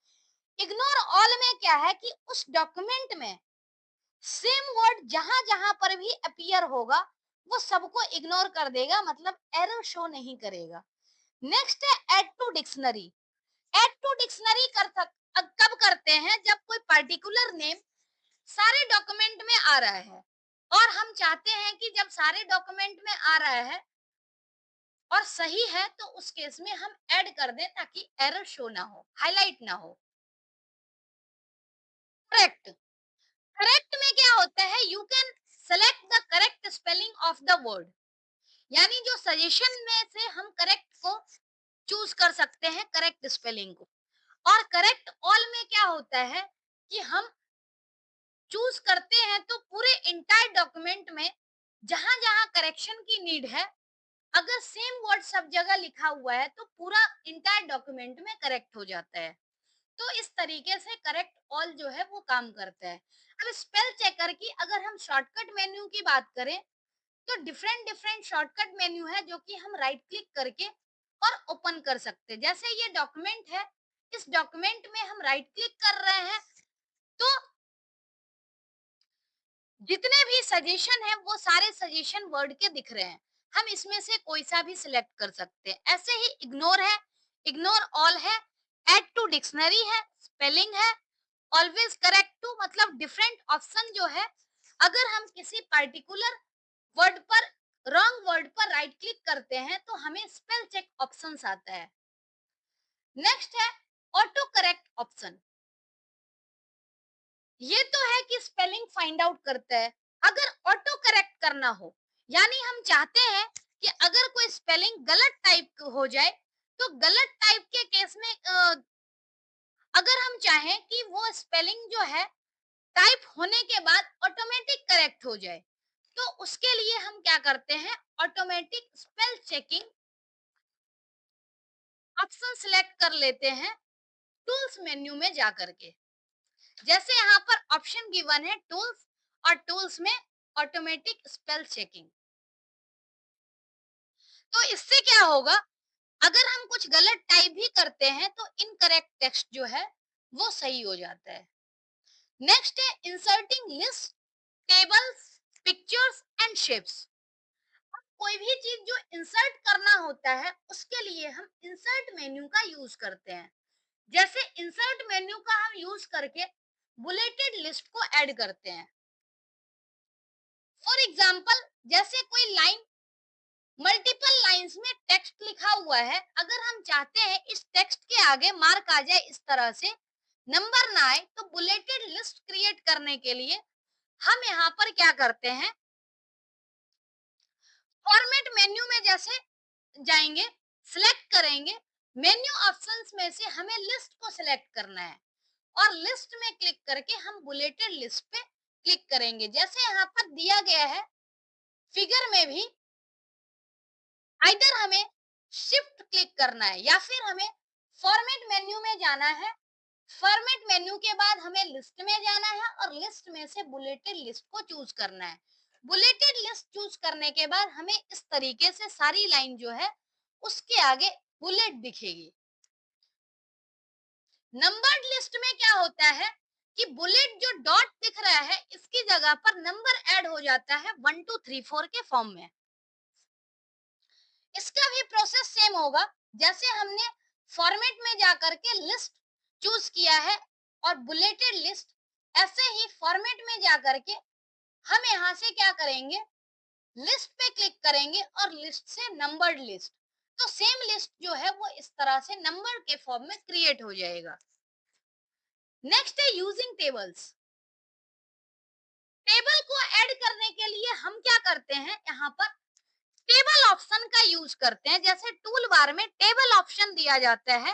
इग्नोर ऑल में क्या है कि उस डॉक्यूमेंट में सेम वर्ड जहां जहां पर भी अपीयर होगा वो सबको इग्नोर कर देगा, मतलब एरर शो नहीं करेगा। नेक्स्ट है add to dictionary. Add to dictionary कब करते हैं, जब कोई पर्टिकुलर नेम सारे डॉक्यूमेंट में आ रहा है और हम चाहते हैं कि जब सारे डॉक्यूमेंट में आ रहा है और सही है तो उस केस में हम ऐड कर दें ताकि एरर शो ना हो, हाईलाइट ना हो। करेक्ट। करेक्ट में क्या होता है, you can select the correct spelling of the word, यानी जो सजेशन में से हम करेक्ट को चूज कर सकते हैं, करेक्ट स्पेलिंग को। और करेक्ट ऑल में क्या होता है कि हम चूज करते हैं तो पूरे इंटायर डॉक्यूमेंट में जहां जहां करेक्शन की नीड है, अगर सेम वर्ड सब जगह लिखा हुआ है तो पूरा इंटायर डॉक्यूमेंट में करेक्ट हो जाता है। तो इस तरीके से करेक्ट ऑल जो है वो काम करता है। अब स्पेल चेकर की अगर हम शॉर्टकट मेन्यू की बात करें तो डिफरेंट डिफरेंट शॉर्टकट मेन्यू है जो कि हम राइट क्लिक करके और ओपन कर सकते हैं। जैसे ये डॉक्यूमेंट है, इस डॉक्यूमेंट में हम राइट क्लिक कर रहे हैं तो जितने भी सजेशन है वो सारे सजेशन वर्ड के दिख रहे हैं, हम इसमें से कोई सा भी सिलेक्ट कर सकते हैं। ऐसे ही इग्नोर है, इग्नोर ऑल है, ऐड टू डिक्शनरी है, स्पेलिंग है, ऑलवेज करेक्ट टू, मतलब डिफरेंट ऑप्शन जो है अगर हम किसी पर्टिकुलर वर्ड पर, रॉन्ग वर्ड पर राइट क्लिक करते हैं तो हमें स्पेल चेक ऑप्शन आता है। नेक्स्ट है ऑटो करेक्ट ऑप्शन। ये तो है कि स्पेलिंग फाइंड आउट करता है। अगर ऑटो करेक्ट करना हो, यानी हम चाहते हैं कि अगर कोई स्पेलिंग गलत टाइप हो जाए तो गलत टाइप के केस में अगर हम चाहें कि वो स्पेलिंग जो है टाइप होने के बाद ऑटोमेटिक करेक्ट हो जाए, तो उसके लिए हम क्या करते हैं, automatic spell checking option select कर लेते हैं टूल्स मेन्यू में जा करके। जैसे यहाँ पर ऑप्शन गिवन है टूल्स, और टूल्स में ऑटोमेटिक स्पेल चेकिंग। तो इससे क्या होगा, अगर हम कुछ गलत टाइप भी करते हैं तो इनकरेक्ट टेक्स्ट जो है वो सही हो जाता है। नेक्स्ट है inserting list, tables, pictures and shapes. कोई भी चीज जो इंसर्ट करना होता है उसके लिए हम इंसर्ट मेन्यू का यूज करते हैं। जैसे इंसर्ट मेन्यू का हम यूज करके बुलेटेड लिस्ट को ऐड करते हैं। फॉर एग्जाम्पल, जैसे कोई लाइन, मल्टीपल लाइंस में टेक्स्ट लिखा हुआ है, अगर हम चाहते हैं इस टेक्स्ट के आगे मार्क आ जाए इस तरह से, नंबर ना आए, तो बुलेटेड लिस्ट क्रिएट करने के लिए हम यहाँ पर क्या करते हैं, फॉर्मेट मेन्यू में जैसे जाएंगे, सिलेक्ट करेंगे, मेन्यू ऑप्शंस में से हमें लिस्ट को सिलेक्ट करना है और लिस्ट में क्लिक करके हम बुलेटेड लिस्ट पे क्लिक करेंगे। जैसे यहाँ पर दिया गया है फिगर में भी, आइदर हमें शिफ्ट क्लिक करना है या फिर हमें फॉर्मेट मेन्यू में जाना है। फॉर्मेट मेन्यू के बाद हमें लिस्ट में जाना है और लिस्ट में से बुलेटेड लिस्ट को चूज करना है। बुलेटेड लिस्ट चूज करने के बाद हमें इस तरीके से सारी लाइन जो है उसके आगे बुलेट दिखेगी। नंबर्ड लिस्ट में क्या होता है कि बुलेट जो डॉट दिख रहा है इसकी जगह पर नंबर ऐड हो जाता है 1 2 3 4 के फॉर्म में। इसका भी प्रोसेस सेम होगा, जैसे हमने फॉर्मेट में जाकर के लिस्ट चूज किया है और बुलेटेड लिस्ट, ऐसे ही फॉर्मेट में जाकर के हम यहाँ से क्या करेंगे, लिस्ट पे क्लिक करेंगे और लिस्ट से नंबर्ड लिस्ट, तो सेम लिस्ट जो है वो इस तरह से नंबर के फॉर्म में क्रिएट हो जाएगा। नेक्स्ट है यूजिंग टेबल्स। टेबल को ऐड करने के लिए हम क्या करते हैं, यहाँ पर टेबल ऑप्शन का यूज करते हैं। जैसे टूल बार में टेबल ऑप्शन दिया जाता है,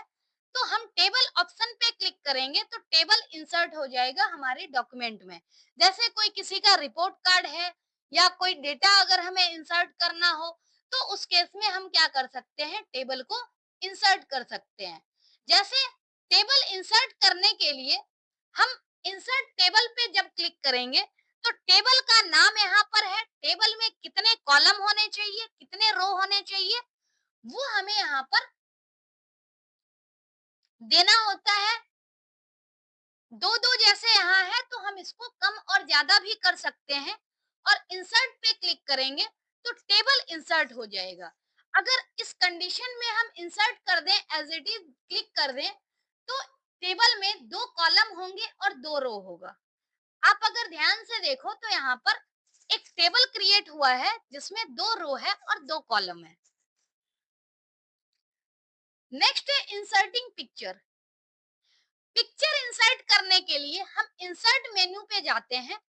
तो हम टेबल ऑप्शन पे क्लिक करेंगे तो टेबल इंसर्ट हो जाएगा हमारे डॉक्यूमेंट में। जैसे कोई किसी का रिपोर्ट कार्ड है या कोई डेटा अगर हमें इंसर्ट करना हो, तो उस केस में हम क्या कर सकते हैं, टेबल को इंसर्ट कर सकते हैं। जैसे टेबल इंसर्ट करने के लिए हम इंसर्ट टेबल पे जब क्लिक करेंगे तो टेबल का नाम यहाँ पर है, टेबल में कितने कॉलम होने चाहिए, कितने रो होने चाहिए, वो हमें यहाँ पर देना होता है। दो दो जैसे यहाँ है तो हम इसको कम और ज्यादा भी कर सकते हैं और इंसर्ट पे क्लिक करेंगे तो टेबल इंसर्ट हो जाएगा। अगर इस कंडीशन में हम इंसर्ट कर दें, एज इट इज क्लिक कर दें, तो टेबल में 2 कॉलम होंगे और 2 रो होगा। आप अगर ध्यान से देखो तो यहाँ पर एक टेबल क्रिएट हुआ है जिसमें 2 रो है और 2 कॉलम है। नेक्स्ट है इंसर्टिंग पिक्चर। पिक्चर इंसर्ट करने के लिए हम इंसर्ट मेन्यू पे जाते हैं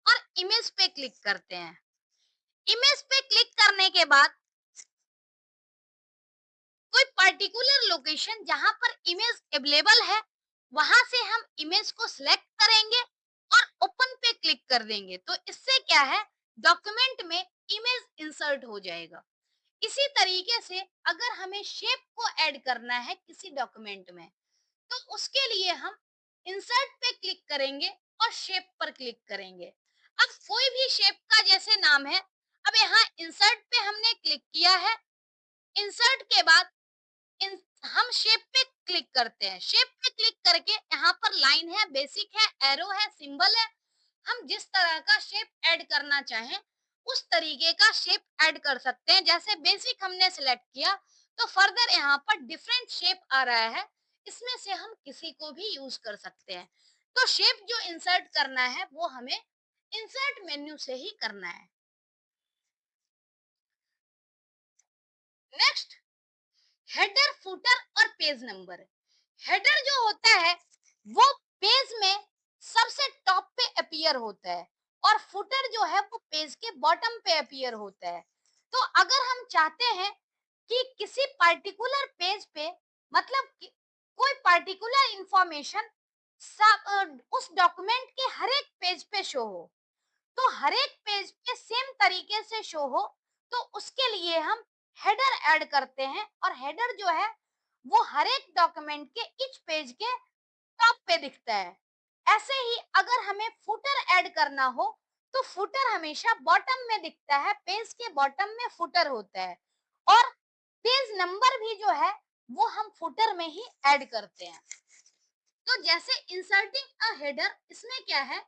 और इमेज पे क्लिक करते हैं। इमेज पे क्लिक करने के बाद कोई पर्टिकुलर लोकेशन जहां पर इमेज अवेलेबल है वहां से हम इमेज को सिलेक्ट करेंगे और ओपन पे क्लिक कर देंगे, तो इससे क्या है, डॉक्यूमेंट में इमेज इंसर्ट हो जाएगा। इसी तरीके से अगर हमें शेप को ऐड करना है किसी डॉक्यूमेंट में, तो उसके लिए हम इंसर्ट पे क्लिक करेंगे और शेप पर क्लिक करेंगे। अब कोई भी शेप का जैसे नाम है, अब यहाँ इंसर्ट पे हमने क्लिक किया है, इंसर्ट के बाद हम शेप पे क्लिक करते हैं। शेप पे क्लिक करके यहाँ पर लाइन है, बेसिक है, एरो है, सिंबल है, हम जिस तरह का शेप ऐड करना चाहें उस तरीके का शेप ऐड कर सकते हैं। जैसे बेसिक हमने सिलेक्ट किया तो फर्दर यहाँ पर डिफरेंट शेप आ रहा है, इसमें से हम किसी को भी यूज कर सकते हैं। तो शेप जो इंसर्ट करना है वो हमें इंसर्ट मेन्यू से ही करना है। नेक्स्ट, हेडर, फुटर और पेज नंबर। हेडर जो होता है वो पेज में सबसे टॉप पे अपीयर होता है और फुटर जो है वो पेज के बॉटम पे अपीयर होता है। तो अगर हम चाहते हैं कि किसी पर्टिकुलर पेज पे, मतलब कोई पर्टिकुलर इंफॉर्मेशन उस डॉक्यूमेंट के हर एक पेज पे शो हो, तो हर एक पेज पे सेम तरीके से शो हो, तो उसके लिए हम हेडर ऐड करते हैं और हेडर जो है वो हर एक डॉक्यूमेंट के इच पेज के टॉप पे दिखता है। ऐसे ही अगर हमें फुटर ऐड करना हो तो फुटर हमेशा बॉटम में दिखता है, पेज के बॉटम में फुटर होता है और पेज नंबर भी जो है वो हम फुटर में ही ऐड करते हैं। तो जैसे इंसर्टिंग अ हेडर, इसमें क्या है,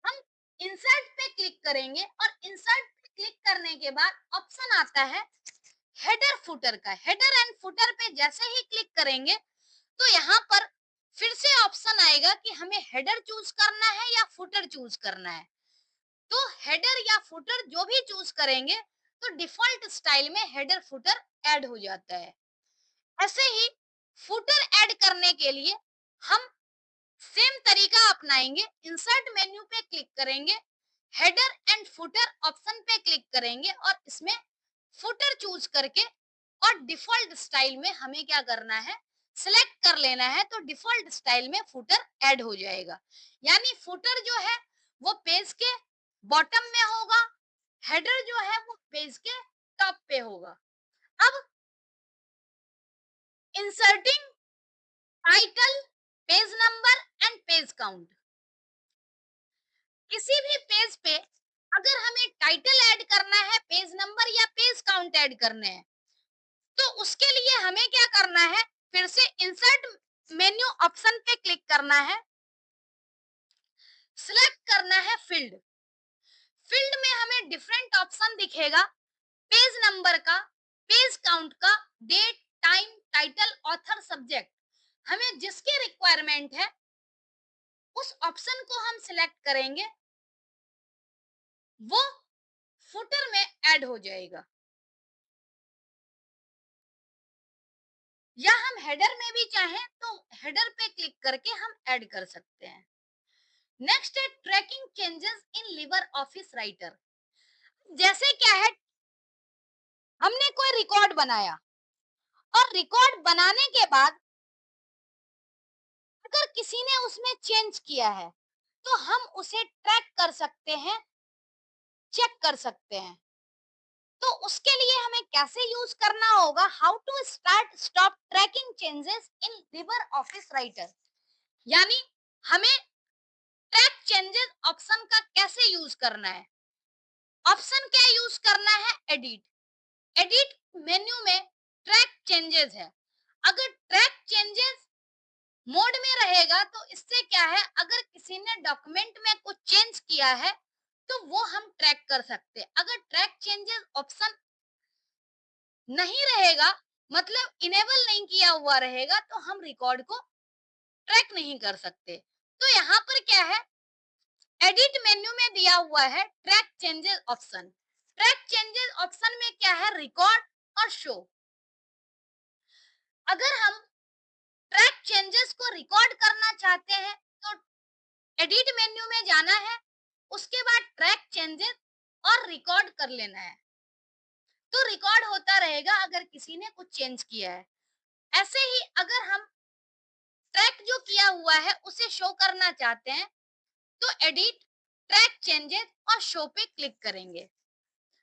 हम इंसर्ट पे क्लिक करेंगे और इंसर्ट पे क्लिक करने के बाद ऑप्शन आता है हेडर फुटर का। हेडर एंड फुटर पे जैसे ही क्लिक करेंगे तो यहाँ पर फिर से ऑप्शन आएगा कि हमें हेडर चूज करना है या फुटर चूज करना है। तो हेडर या फुटर जो भी चूज करेंगे तो डिफॉल्ट स्टाइल में हेडर फुटर ऐड हो जाता है। ऐसे ही फुटर ऐड करने के लिए हम सेम तरीका अपनाएंगे। इंसर्ट मेन्यू पे क्लिक करेंगे, हेडर एंड फुटर ऑप्शन पे क्लिक करेंगे और इसमें फुटर चूज करके और डिफॉल्ट स्टाइल में हमें क्या करना है, सिलेक्ट कर लेना है। तो डिफॉल्ट स्टाइल में फुटर ऐड हो जाएगा। यानी फुटर जो है वो पेज के बॉटम में होगा, हेडर जो है वो पेज के टॉप पे होगा। अब inserting title, page number and page count. किसी भी पेज पे अगर हमें टाइटल ऐड करना है, पेज नंबर या पेज काउंट ऐड करने हैं, तो उसके लिए हमें क्या करना है, फिर से इंसर्ट मेन्यू ऑप्शन पे क्लिक करना है, सिलेक्ट करना है फील्ड। फील्ड में हमें डिफरेंट ऑप्शन दिखेगा, पेज नंबर का, पेज काउंट का, date, time, title, author, subject. हमें जिसकी रिक्वायरमेंट है उस ऑप्शन को हम सिलेक्ट करेंगे, वो फुटर में ऐड हो जाएगा। या हम हेडर में भी चाहें तो हेडर पे क्लिक करके हम ऐड कर सकते हैं। नेक्स्ट है tracking changes in LibreOffice Writer. जैसे क्या है, हमने कोई रिकॉर्ड बनाया और रिकॉर्ड बनाने के बाद अगर किसी ने उसमें चेंज किया है तो हम उसे ट्रैक कर सकते हैं, चेक कर सकते हैं। तो उसके लिए हमें कैसे यूज करना होगा, how to start stop tracking changes in LibreOffice Writer. यानी हमें ट्रैक चेंजेस ऑप्शन का कैसे यूज करना है। ऑप्शन क्या यूज करना है, एडिट। एडिट मेन्यू में ट्रैक चेंजेस है। अगर ट्रैक चेंजेस मोड में रहेगा तो इससे क्या है, अगर किसी ने डॉक्यूमेंट में कुछ चेंज किया है तो वो हम ट्रैक कर सकते हैं। अगर ट्रैक चेंजेस ऑप्शन नहीं रहेगा, मतलब इनेबल नहीं किया हुआ रहेगा, तो हम रिकॉर्ड को ट्रैक नहीं कर सकते। तो यहाँ पर क्या है, एडिट मेन्यू में दिया हुआ है track changes option. Track changes option में क्या है, रिकॉर्ड और शो। अगर हम ट्रैक चेंजेस को रिकॉर्ड करना चाहते हैं तो एडिट मेन्यू में जाना है, उसके बाद ट्रैक चेंजेस और रिकॉर्ड कर लेना है। तो रिकॉर्ड होता रहेगा अगर किसी ने कुछ चेंज किया है। ऐसे ही अगर हम ट्रैक जो किया हुआ है उसे शो करना चाहते हैं तो एडिट, ट्रैक चेंजेस और शो पे क्लिक करेंगे।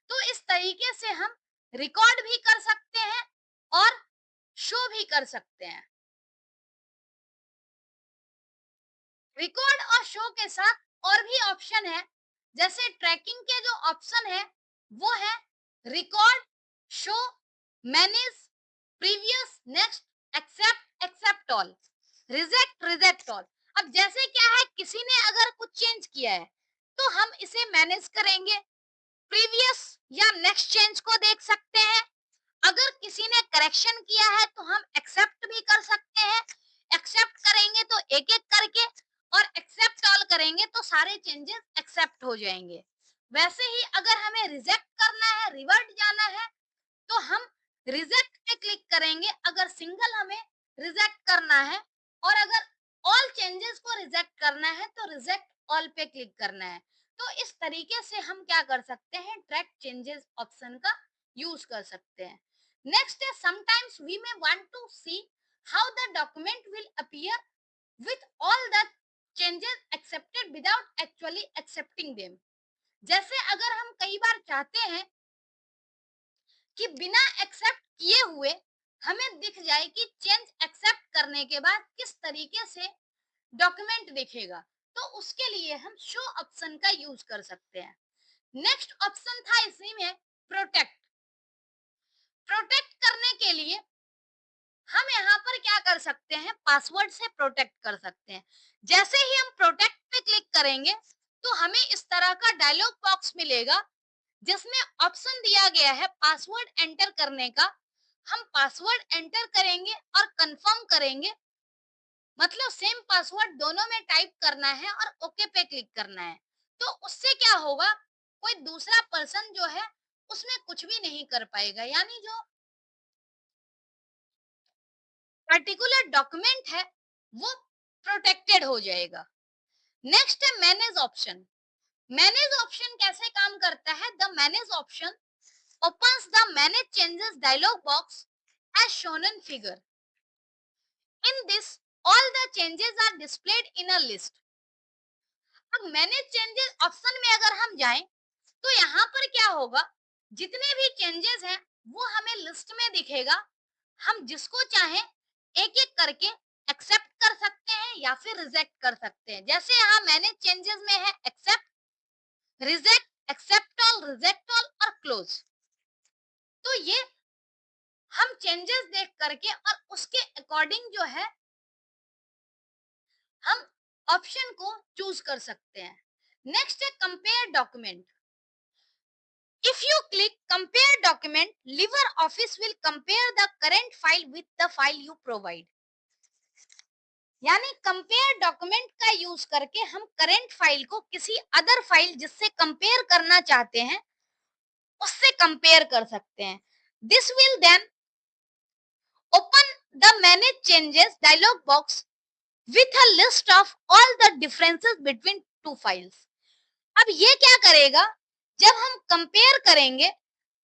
तो इस तरीके से हम रिकॉर्ड भी कर सकते हैं और शो भी कर सकते हैं। रिकॉर्ड और शो के साथ और भी ऑप्शन है। जैसे ट्रैकिंग के जो ऑप्शन है वो है record, show, manage, previous, next, accept, accept all, reject, reject all. अब जैसे क्या है, किसी ने अगर कुछ चेंज किया है तो हम इसे मैनेज करेंगे, प्रीवियस या नेक्स्ट चेंज को देख सकते हैं। अगर किसी ने करेक्शन किया है तो हम एक्सेप्ट भी कर सकते हैं। एक्सेप्ट करेंगे तो एक एक करके, और एक्सेप्ट ऑल करेंगे तो सारे चेंजेस एक्सेप्ट हो जाएंगे। वैसे ही अगर हमें रिजेक्ट करना है, रिवर्ट जाना है, तो हम रिजेक्ट पे क्लिक करेंगे अगर सिंगल हमें रिजेक्ट करना है, और अगर ऑल चेंजेस को रिजेक्ट करना है तो रिजेक्ट ऑल पे क्लिक करना है। तो इस तरीके से हम क्या कर सकते हैं, ट्रैक चेंजेस ऑप्शन का यूज कर सकते हैं। नेक्स्ट है sometimes we may want to see how the document will appear with all the changes accepted without actually accepting them. जैसे अगर हम कई बार चाहते हैं कि बिना एक्सेप्ट किए हुए हमें दिख जाए कि चेंज एक्सेप्ट करने के बाद किस तरीके से डॉक्यूमेंट दिखेगा। तो उसके लिए हम शो ऑप्शन का यूज कर सकते हैं। नेक्स्ट ऑप्शन था इसी में प्रोटेक्ट। प्रोटेक्ट करने के लिए हम यहाँ पर क्या कर सकते हैं, पासवर्ड से प्रोटेक्ट कर सकते हैं। जैसे ही हम प्रोटेक्ट पे क्लिक करेंगे तो हमें इस तरह का डायलॉग बॉक्स मिलेगा जिसमें ऑप्शन दिया गया है पासवर्ड एंटर करने का। हम पासवर्ड एंटर करेंगे और कंफर्म करेंगे, मतलब सेम पासवर्ड दोनों में टाइप करना है और ओके पे क्लिक करना है। तो उससे क्या होगा, कोई दूसरा पर्सन जो है उसमें कुछ भी नहीं कर पाएगा, यानी जो पर्टिकुलर डॉक्यूमेंट है वो प्रोटेक्टेड हो जाएगा। नेक्स्ट है मैनेज ऑप्शन। मैनेज ऑप्शन कैसे काम करता है? The manage option opens the manage changes dialog box as shown in figure. In this, all the changes are displayed in a list. अब मैनेज चेंजेस ऑप्शन में अगर हम जाएं तो यहाँ पर क्या होगा, जितने भी चेंजेस हैं वो हमें लिस्ट में दिखेगा। हम जिसको चाहें एक एक करके एक्सेप्ट कर सकते हैं या फिर रिजेक्ट कर सकते हैं। जैसे यहाँ मैनेज चेंजेस में है accept, reject, accept all, reject all और क्लोज। तो ये हम चेंजेस देख करके और उसके अकॉर्डिंग जो है हम ऑप्शन को चूज कर सकते हैं। नेक्स्ट है compare document. If you click compare document, LibreOffice will compare the current file with the file you provide. यानी कंपेयर डॉक्यूमेंट का यूज करके हम करंट फाइल को किसी अदर फाइल जिससे कंपेयर करना चाहते हैं उससे कंपेयर कर सकते हैं। This will then open the manage changes dialog box with a list of all the differences between two files. अब ये क्या करेगा, जब हम कंपेयर करेंगे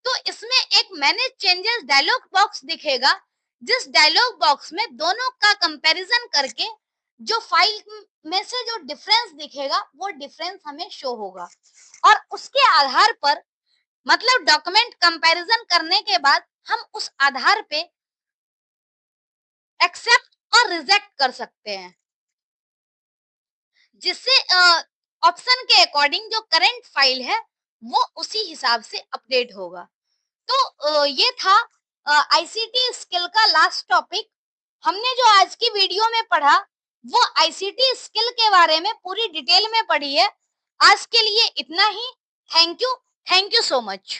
तो इसमें एक मैनेज चेंजेस डायलॉग बॉक्स दिखेगा, जिस डायलॉग बॉक्स में दोनों का कंपैरिजन करके जो फाइल में से जो डिफरेंस दिखेगा वो डिफरेंस हमें शो होगा। और उसके आधार पर, मतलब डॉक्यूमेंट कंपैरिजन करने के बाद हम उस आधार पे एक्सेप्ट और रिजेक्ट कर सकते हैं, जिससे ऑप्शन के अकॉर्डिंग जो करंट फाइल है वो उसी हिसाब से अपडेट होगा। तो ये था आईसीटी स्किल का लास्ट टॉपिक। हमने जो आज की वीडियो में पढ़ा वो आईसीटी स्किल के बारे में पूरी डिटेल में पढ़ी है। आज के लिए इतना ही। Thank you so much.